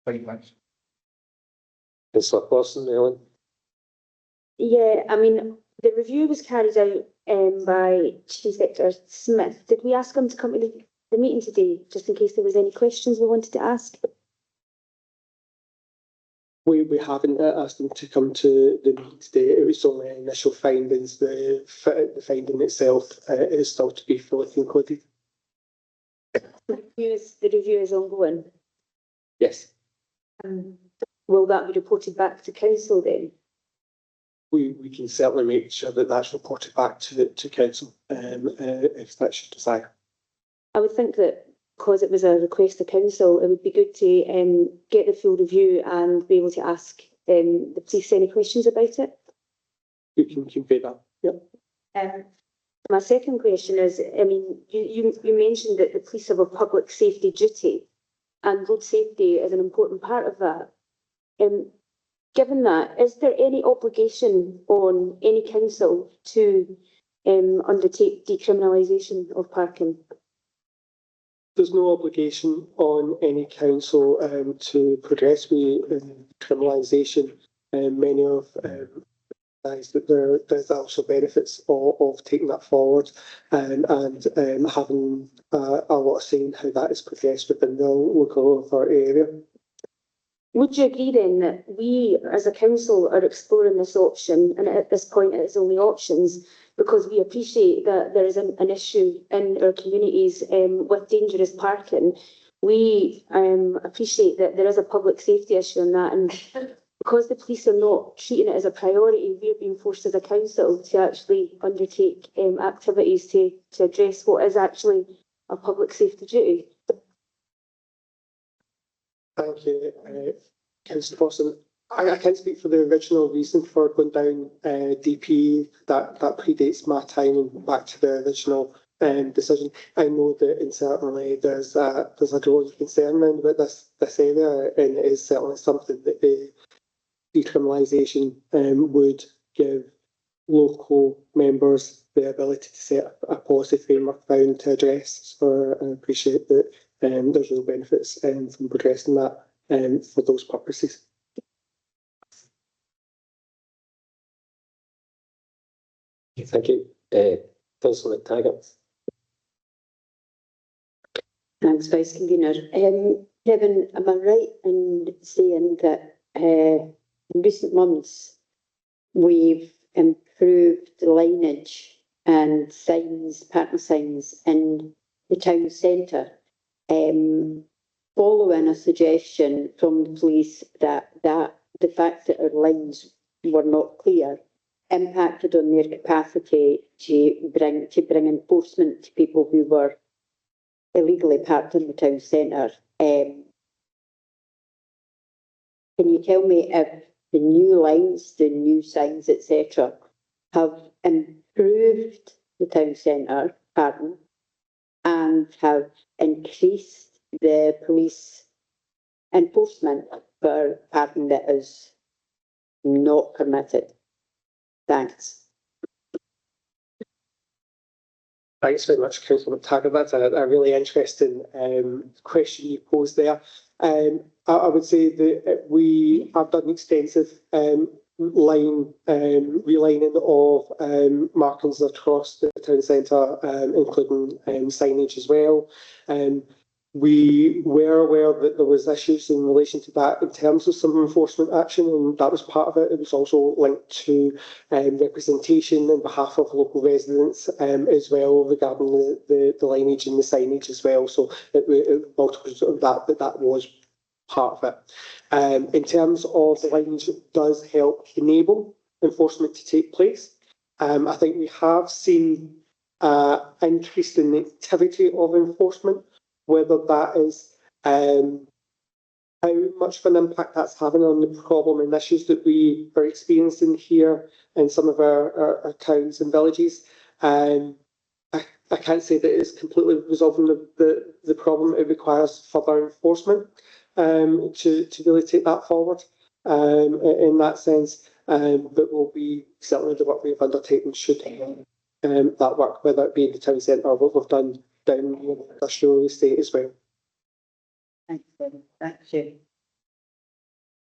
F: Thank you, thanks.
A: Councillor Forson, Ellen.
N: Yeah, I mean, the review was carried out by Chief Inspector Smith. Did we ask him to come to the meeting today, just in case there was any questions we wanted to ask?
B: We haven't asked them to come to the meeting today. It was only initial findings. The finding itself is still to be fully concluded.
N: The review is ongoing.
B: Yes.
N: Will that be reported back to council then?
B: We can certainly make sure that that's reported back to council if that's your desire.
N: I would think that because it was a request to council, it would be good to get the full review and be able to ask the police any questions about it.
B: You can convey that. Yep.
N: My second question is, I mean, you mentioned that the police have a public safety duty, and road safety is an important part of that. Given that, is there any obligation on any council to undertake decriminalisation of parking?
B: There's no obligation on any council to progress with criminalisation. Many of recognise that there's also benefits of taking that forward and having a lot of say in how that is progressed within the local authority area.
N: Would you agree then that we as a council are exploring this option, and at this point it is only options, because we appreciate that there is an issue in our communities with dangerous parking? We appreciate that there is a public safety issue in that, and because the police are not treating it as a priority, we're being forced as a council to actually undertake activities to address what is actually a public safety duty.
B: Thank you, Councillor Dawson. I can't speak for the original reason for going down DP. That predates my time and back to the original decision. I know that certainly there's a growing concern around about this area, and it is certainly something that the decriminalisation would give local members the ability to set a policy framework down to address. So I appreciate that there's real benefits from progressing that for those purposes.
A: Thank you. Councillor McTaggart.
G: Thanks, Vice Convener. Kevin, am I right in saying that in recent months we've improved the lineage and signs, parking signs in the town centre, following a suggestion from the police that the fact that our lines were not clear impacted on their capacity to bring enforcement to people who were illegally parked in the town centre. Can you tell me if the new lines, the new signs, etc., have improved the town centre parking and have increased the police enforcement for parking that is not permitted? Thanks.
B: Thanks very much, Councillor McTaggart. That's a really interesting question you posed there. I would say that we have done extensive relining of markings across the town centre, including signage as well. We were aware that there was issues in relation to that in terms of some enforcement action, and that was part of it. It was also linked to representation on behalf of local residents as well regarding the lineage and the signage as well. So multiples of that was part of it. In terms of the lineage, it does help enable enforcement to take place. I think we have seen increase in the activity of enforcement. Whether that is how much of an impact that's having on the problem and issues that we are experiencing here in some of our towns and villages, I can't say that it's completely resolving the problem. It requires further enforcement to really take that forward in that sense. But will be certainly the work we've undertaken should that work, whether it be in the town centre or what we've done down in the industrial estate as well.
G: Thanks, Kevin. Thank you.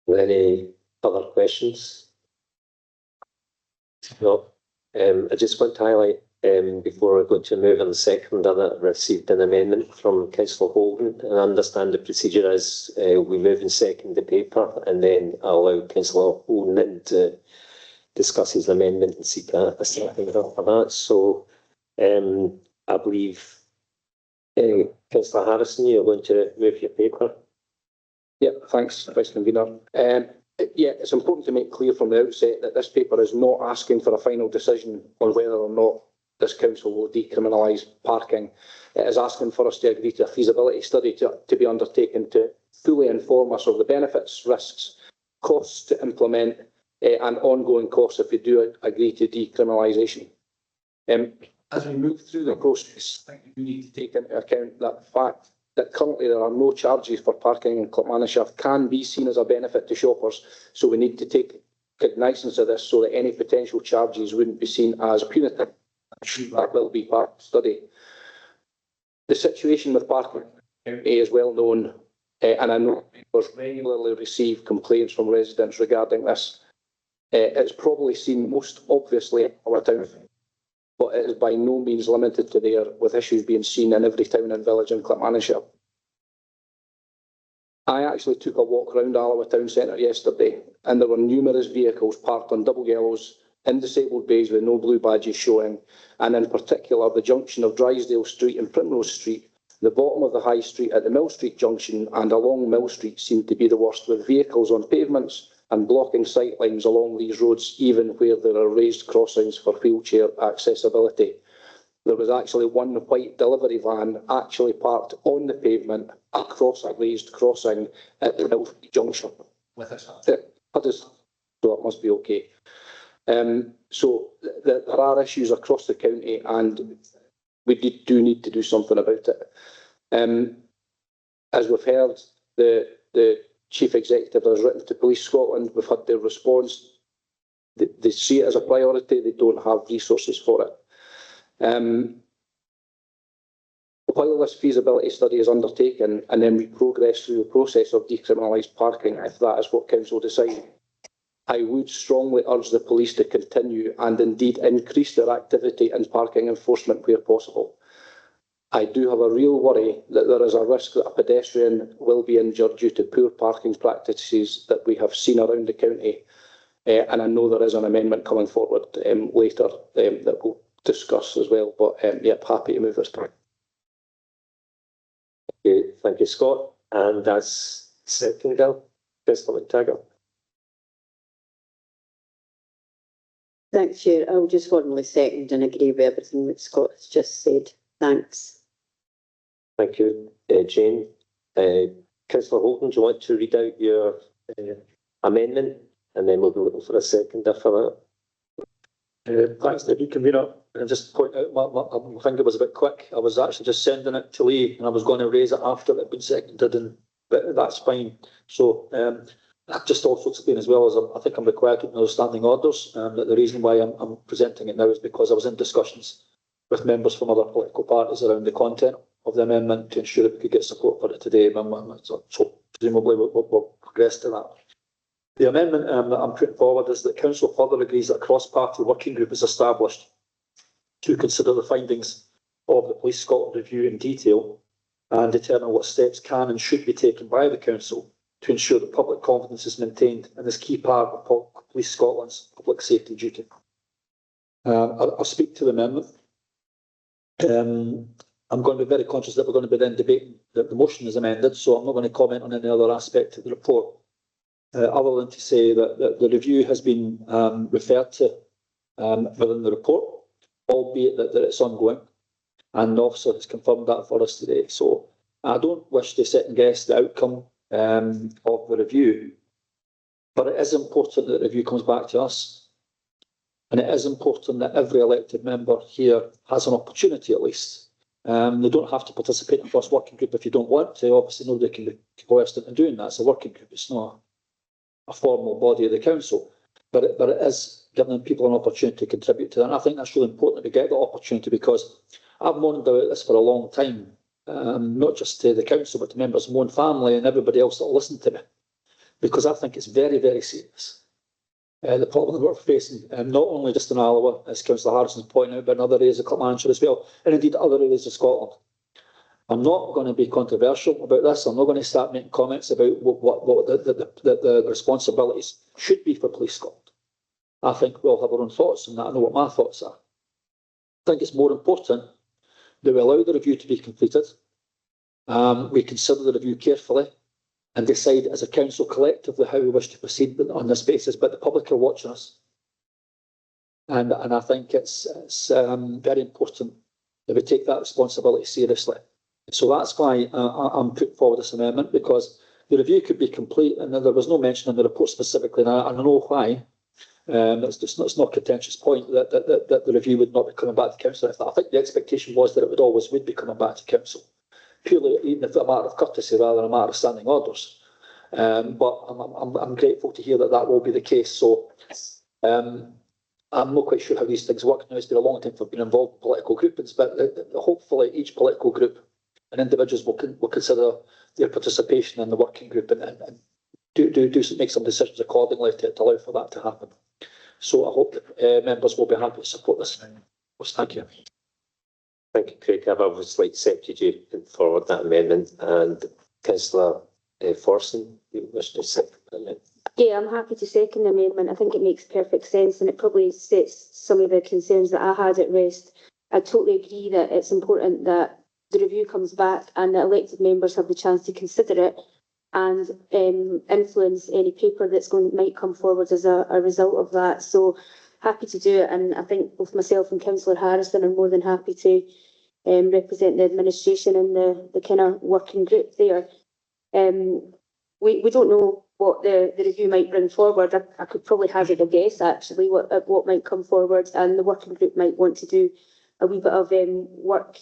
A: Any other questions? No. I just want to highlight before I go to move on the second that I received an amendment from Councillor Holden, and I understand the procedure is we move and second the paper and then I'll allow Councillor Holden to discuss his amendment and seek a second for that. So I believe Councillor Harrison, you're going to move your paper.
F: Yeah, thanks, Vice Convener. Yeah, it's important to make clear from the outset that this paper is not asking for a final decision on whether or not this council will decriminalise parking. It is asking for us to agree to a feasibility study to be undertaken to fully inform us of the benefits, risks, costs to implement and ongoing costs if we do agree to decriminalisation. As we move through the process, I think we need to take into account that the fact that currently there are no charges for parking in Clackmannanshire can be seen as a benefit to shoppers. So we need to take cognizance of this so that any potential charges wouldn't be seen as punitive. That will be part of the study. The situation with parking is well known, and I know members regularly receive complaints from residents regarding this. It's probably seen most obviously in our town, but it is by no means limited to there, with issues being seen in every town and village in Clackmannanshire. I actually took a walk around Alloa town centre yesterday, and there were numerous vehicles parked on double yellows in disabled bays with no blue badges showing, and in particular the junction of Drysdale Street and Primrose Street, the bottom of the High Street at the Mill Street junction and along Mill Street seemed to be the worst, with vehicles on pavements and blocking sight lines along these roads, even where there are raised crossings for wheelchair accessibility. There was actually one white delivery van actually parked on the pavement across a raised crossing at the Mill Street junction. With us. So that must be okay. So there are issues across the county, and we do need to do something about it. As we've heard, the Chief Executive has written to Police Scotland. We've had their response. They see it as a priority. They don't have resources for it. While this feasibility study is undertaken, and then we progress through the process of decriminalised parking, if that is what Council decide, I would strongly urge the police to continue and indeed increase their activity in parking enforcement where possible. I do have a real worry that there is a risk that a pedestrian will be injured due to poor parking practices that we have seen around the county, and I know there is an amendment coming forward later that we'll discuss as well, but yep, happy to move this through.
A: Okay, thank you, Scott. And that's second bill, Councillor McTaggart.
G: Thanks, Chair. I'll just formally second and agree with everything that Scott has just said. Thanks.
A: Thank you, Jane. Councillor Holton, do you want to read out your amendment, and then we'll be looking for a seconder for that?
O: Thanks, Deputy Convener. And just point out, my finger was a bit quick. I was actually just sending it to Lee, and I was going to raise it after it had been seconded, but that's fine. So I've just also explained as well as I think I'm required to know standing orders, that the reason why I'm presenting it now is because I was in discussions with members from other political parties around the content of the amendment to ensure that we could get support for it today. So presumably we'll progress to that. The amendment that I'm putting forward is that Council further agrees that a cross-party working group is established to consider the findings of the Police Scotland review in detail and determine what steps can and should be taken by the Council to ensure that public confidence is maintained in this key part of Police Scotland's public safety duty. I'll speak to the amendment. I'm going to be very conscious that we're going to be then debating that the motion is amended, so I'm not going to comment on any other aspect of the report, other than to say that the review has been referred to within the report, albeit that it's ongoing, and the officer has confirmed that for us today. So I don't wish to second guess the outcome of the review, but it is important that the review comes back to us, and it is important that every elected member here has an opportunity at least. They don't have to participate in the first working group if you don't want to. Obviously, nobody can be coerced into doing that. It's a working group. It's not a formal body of the council, but it is giving people an opportunity to contribute to that. And I think that's really important that we get the opportunity, because I've moaned about this for a long time, not just to the council, but to members of my own family and everybody else that will listen to me, because I think it's very, very serious. The problem that we're facing, not only just in Alloa, as Councillor Harrison's pointed out, but in other areas of Clackmannanshire as well, and indeed other areas of Scotland. I'm not going to be controversial about this. I'm not going to start making comments about what the responsibilities should be for Police Scotland. I think we all have our own thoughts on that. I know what my thoughts are. I think it's more important that we allow the review to be completed. We consider the review carefully and decide as a council collectively how we wish to proceed on this basis. But the public are watching us. And I think it's very important that we take that responsibility seriously. So that's why I'm putting forward this amendment, because the review could be complete, and there was no mention in the report specifically, and I know why. It's not a contentious point that the review would not be coming back to council. I think the expectation was that it would be coming back to council, purely even if it's a matter of courtesy rather than a matter of standing orders. But I'm grateful to hear that will be the case. So I'm not quite sure how these things work now. It's been a long time for being involved in political groupings, but hopefully each political group and individuals will consider their participation in the working group and make some decisions accordingly to allow for that to happen. So I hope that members will be happy to support this. Thank you.
A: Thank you, Craig. I've obviously accepted you put forward that amendment, and Councillor Forson, you wish to second the amendment?
N: Yeah, I'm happy to second the amendment. I think it makes perfect sense, and it probably sets some of the concerns that I had at rest. I totally agree that it's important that the review comes back and that elected members have the chance to consider it and influence any paper might come forward as a result of that. So happy to do it, and I think both myself and Councillor Harrison are more than happy to represent the administration in the kind of working group there. We don't know what the review might bring forward. I could probably hazard a guess actually what might come forward, and the working group might want to do a wee bit of work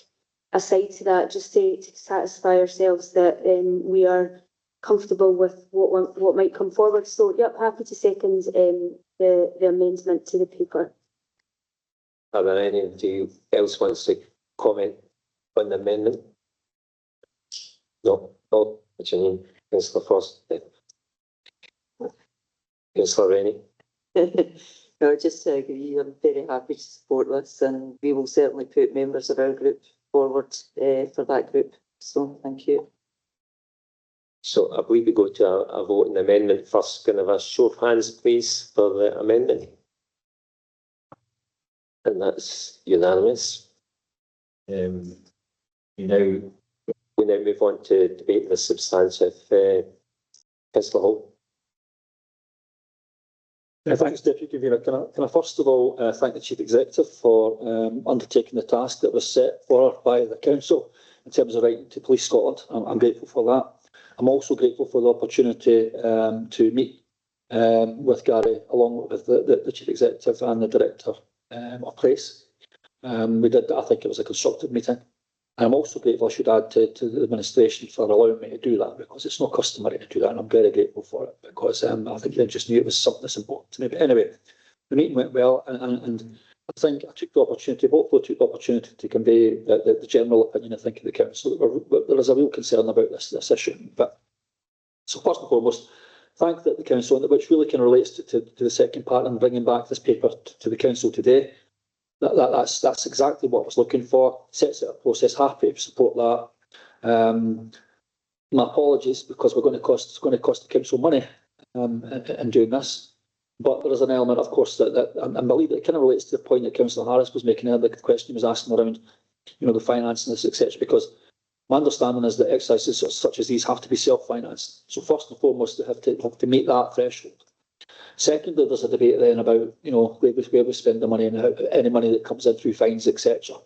N: aside to that, just to satisfy ourselves that we are comfortable with what might come forward. So yep, happy to second the amendment to the paper.
A: Are there anybody else wants to comment on the amendment? No, Janine, Councillor Frost, Councillor Rennie.
C: No, just to agree, I'm very happy to support this, and we will certainly put members of our group forward for that group. So thank you.
A: So I believe we go to a vote on the amendment first. Can I have a show of hands, please, for the amendment? And that's unanimous. We now move on to debate the substantive. Councillor Hall.
O: Thanks, Deputy Convener. Can I first of all thank the Chief Executive for undertaking the task that was set for her by the Council in terms of writing to Police Scotland. I'm grateful for that. I'm also grateful for the opportunity to meet with Gary along with the Chief Executive and the Director of Police. We did, I think it was a constructive meeting. And I'm also grateful, I should add, to the administration for allowing me to do that, because it's not customary to do that, and I'm very grateful for it, because I think they just knew it was something that's important to me. But anyway, the meeting went well, and I think I took the opportunity, both took the opportunity to convey the general opinion, I think, of the Council. There is a real concern about this issue. But so first and foremost, thank the Council, which really kind of relates to the second part, and bringing back this paper to the Council today. That's exactly what I was looking for. Sets out a process. Happy to support that. My apologies, because it's going to cost the Council money in doing this. But there is an element, of course, that I believe it kind of relates to the point that Councillor Harris was making earlier. The question he was asking around, the finance and this, etc. Because my understanding is that exercises such as these have to be self-financed. So first and foremost, they have to meet that threshold. Secondly, there's a debate then about, where we spend the money and any money that comes in through fines, etc.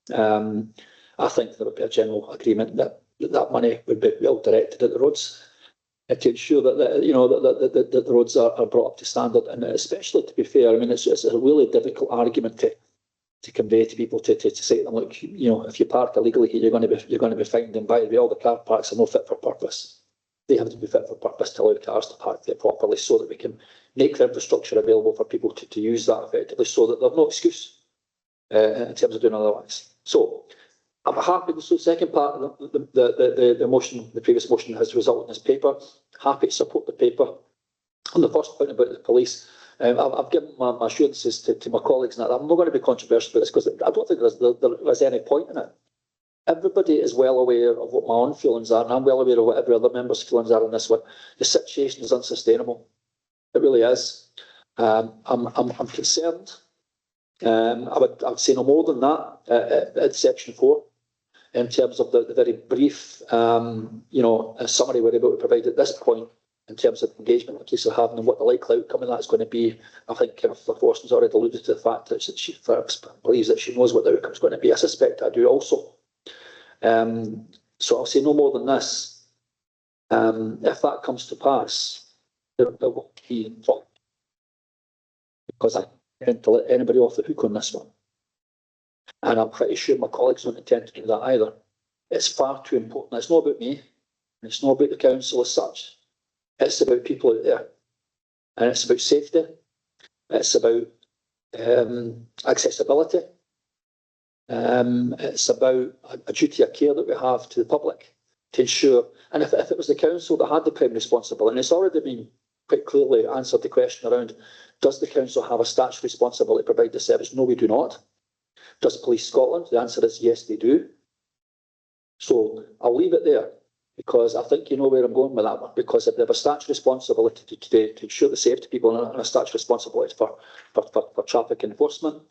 O: I think there would be a general agreement that money would be well directed at the roads to ensure that the roads are brought up to standard. And especially, to be fair, I mean, it's a really difficult argument to convey to people to say to them, look, if you park illegally here, you're going to be fined. And by the way, all the car parks are not fit for purpose. They have to be fit for purpose to allow cars to park there properly, so that we can make the infrastructure available for people to use that effectively, so that there's no excuse in terms of doing otherwise. So I'm happy. So the second part of the motion, the previous motion, has resulted in this paper. Happy to support the paper. On the first point about the police, I've given my assurances to my colleagues that I'm not going to be controversial about this, because I don't think there's any point in it. Everybody is well aware of what my own feelings are, and I'm well aware of what every other member's feelings are on this one. The situation is unsustainable. It really is. I'm concerned. I would say no more than that at section 4, in terms of the very brief, summary we're able to provide at this point in terms of engagement the police are having and what the likely outcome of that's going to be. I think Councillor Forston's already alluded to the fact that she believes that she knows what the outcome is going to be. I suspect I do also. So I'll say no more than this. If that comes to pass, there will be trouble, because I intend to let anybody off the hook on this one. And I'm pretty sure my colleagues don't intend to do that either. It's far too important. It's not about me, and it's not about the Council as such. It's about people out there, and it's about safety. It's about accessibility. It's about a duty of care that we have to the public. to ensure, and if it was the council that had the primary responsibility, and it's already been quite clearly answered the question around, does the council have a statutory responsibility to provide the service? No, we do not. Does Police Scotland? The answer is yes, they do. So I'll leave it there, because I think you know where I'm going with that one, because if they have a statutory responsibility to ensure the safety of people and a statutory responsibility for traffic enforcement,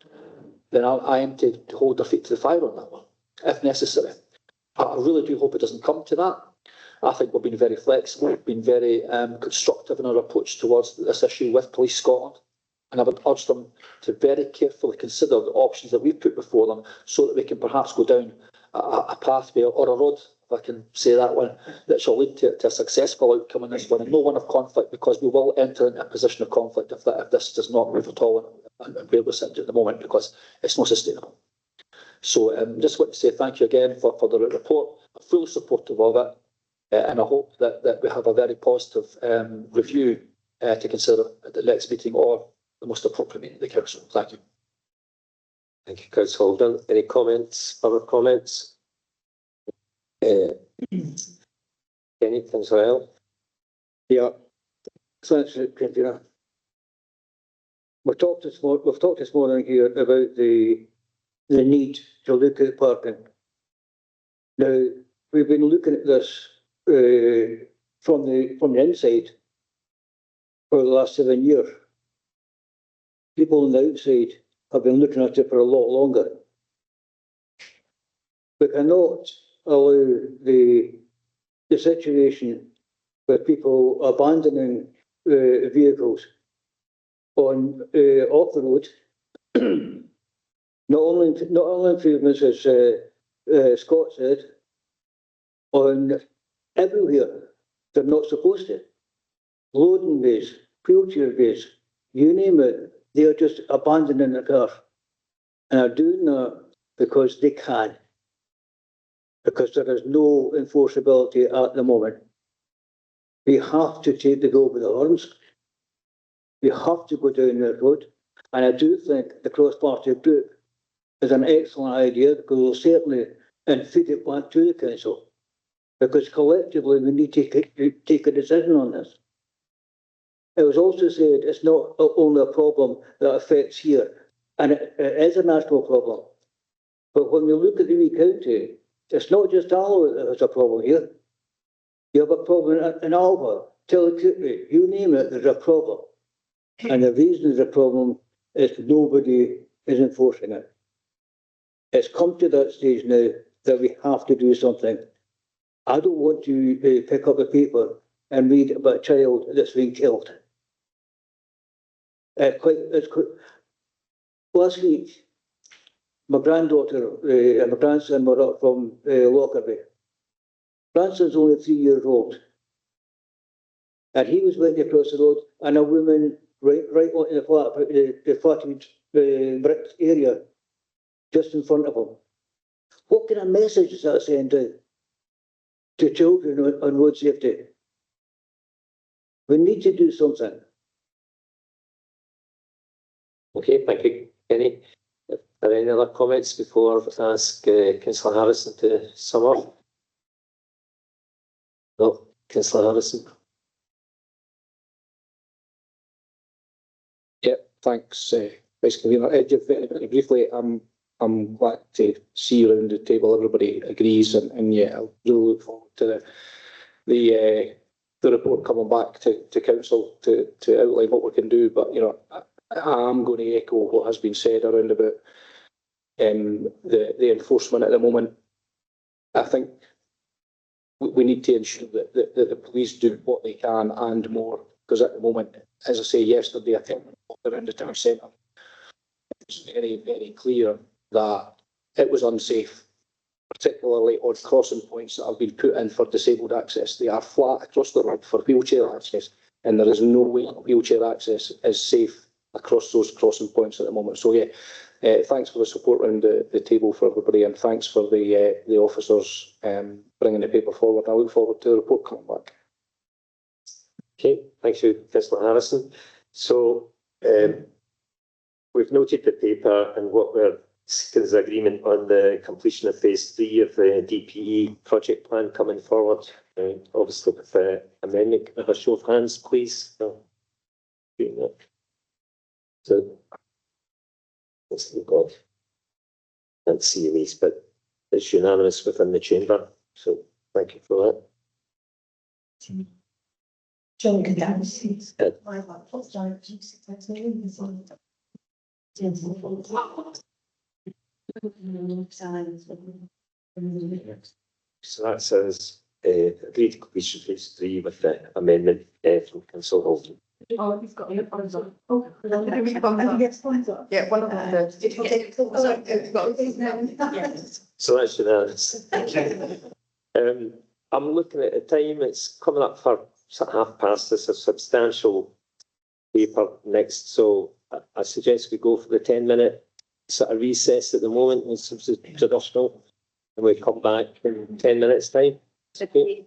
O: then I am to hold their feet to the fire on that one, if necessary. I really do hope it doesn't come to that. I think we've been very flexible, we've been very constructive in our approach towards this issue with Police Scotland. And I would urge them to very carefully consider the options that we've put before them, so that we can perhaps go down a pathway or a road, if I can say that one, that shall lead to a successful outcome in this one, and no one of conflict, because we will enter into a position of conflict if this does not move at all and where we're sitting at the moment, because it's not sustainable. So just want to say thank you again for the report. I'm fully supportive of it, and I hope that we have a very positive review to consider at the next meeting, or the most appropriate meeting of the council. Thank you.
A: Thank you, Councillor Holden. Any comments, other comments? Kenny, Councillor Earl?
D: Yeah, thanks, Convener. We've talked this morning here about the need to look at parking. Now, we've been looking at this from the inside for the last 7 years. People on the outside have been looking at it for a lot longer. We cannot allow the situation with people abandoning vehicles on off the road. not only improvements, as Scott said, on everywhere. They're not supposed to. Loading bays, wheelchair bays, you name it, they are just abandoning the car, and are doing that because they can. Because there is no enforceability at the moment. We have to take the bull by the horns. We have to go down that road. And I do think the cross-party group is an excellent idea, because we'll certainly feed it back to the council. Because collectively we need to take a decision on this. It was also said it's not only a problem that affects here, and it is a national problem. But when we look at the wee county, it's not just Alloa that has a problem here. You have a problem in Alba, Tillicootley, you name it, there's a problem. And the reason there's a problem is nobody is enforcing it. It's come to that stage now that we have to do something. I don't want to pick up the paper and read about a child that's being killed. Last week, my granddaughter and my grandson were up from Lockerbie. Grandson's only 3 years old. And he was waiting across the road, and a woman right on the flattened brick area just in front of him. What kind of message does that send out to children on road safety? We need to do something.
A: Okay, thank you, Kenny. Are there any other comments before I ask Councillor Harrison to sum up? No, Councillor Harrison.
F: Yeah, thanks, Vice Convener. Just very briefly, I'm glad to see you around the table. Everybody agrees, and yeah, I really look forward to the report coming back to council to outline what we can do. But you know, I'm going to echo what has been said around about the enforcement at the moment. I think we need to ensure that the police do what they can and more, because at the moment, as I say, yesterday I think around the town centre, it's very, very clear that it was unsafe, particularly on crossing points that have been put in for disabled access. They are flat across the road for wheelchair access, and there is no way wheelchair access is safe across those crossing points at the moment. So yeah, thanks for the support around the table for everybody, and thanks for the officers bringing the paper forward. I look forward to the report coming back.
A: Okay, thank you, Councillor Harrison. So we've noted the paper, and what we're seeking agreement on the completion of phase 3 of the DPE project plan coming forward. Obviously with amendment, can I have a show of hands, please? Doing that. So, let's look on. Can't see these, but it's unanimous within the chamber. So thank you for that.
Q: John can see.
A: So that says agreed to completion phase 3 with the amendment from Council Holden.
Q: Oh, he's got it. Oh, yeah, one of them did.
A: So that's unanimous. I'm looking at the time, it's coming up for sort of past. There's a substantial paper next, so I suggest we go for the 10-minute sort of recess at the moment, as traditional, and we come back in 10 minutes time. Okay.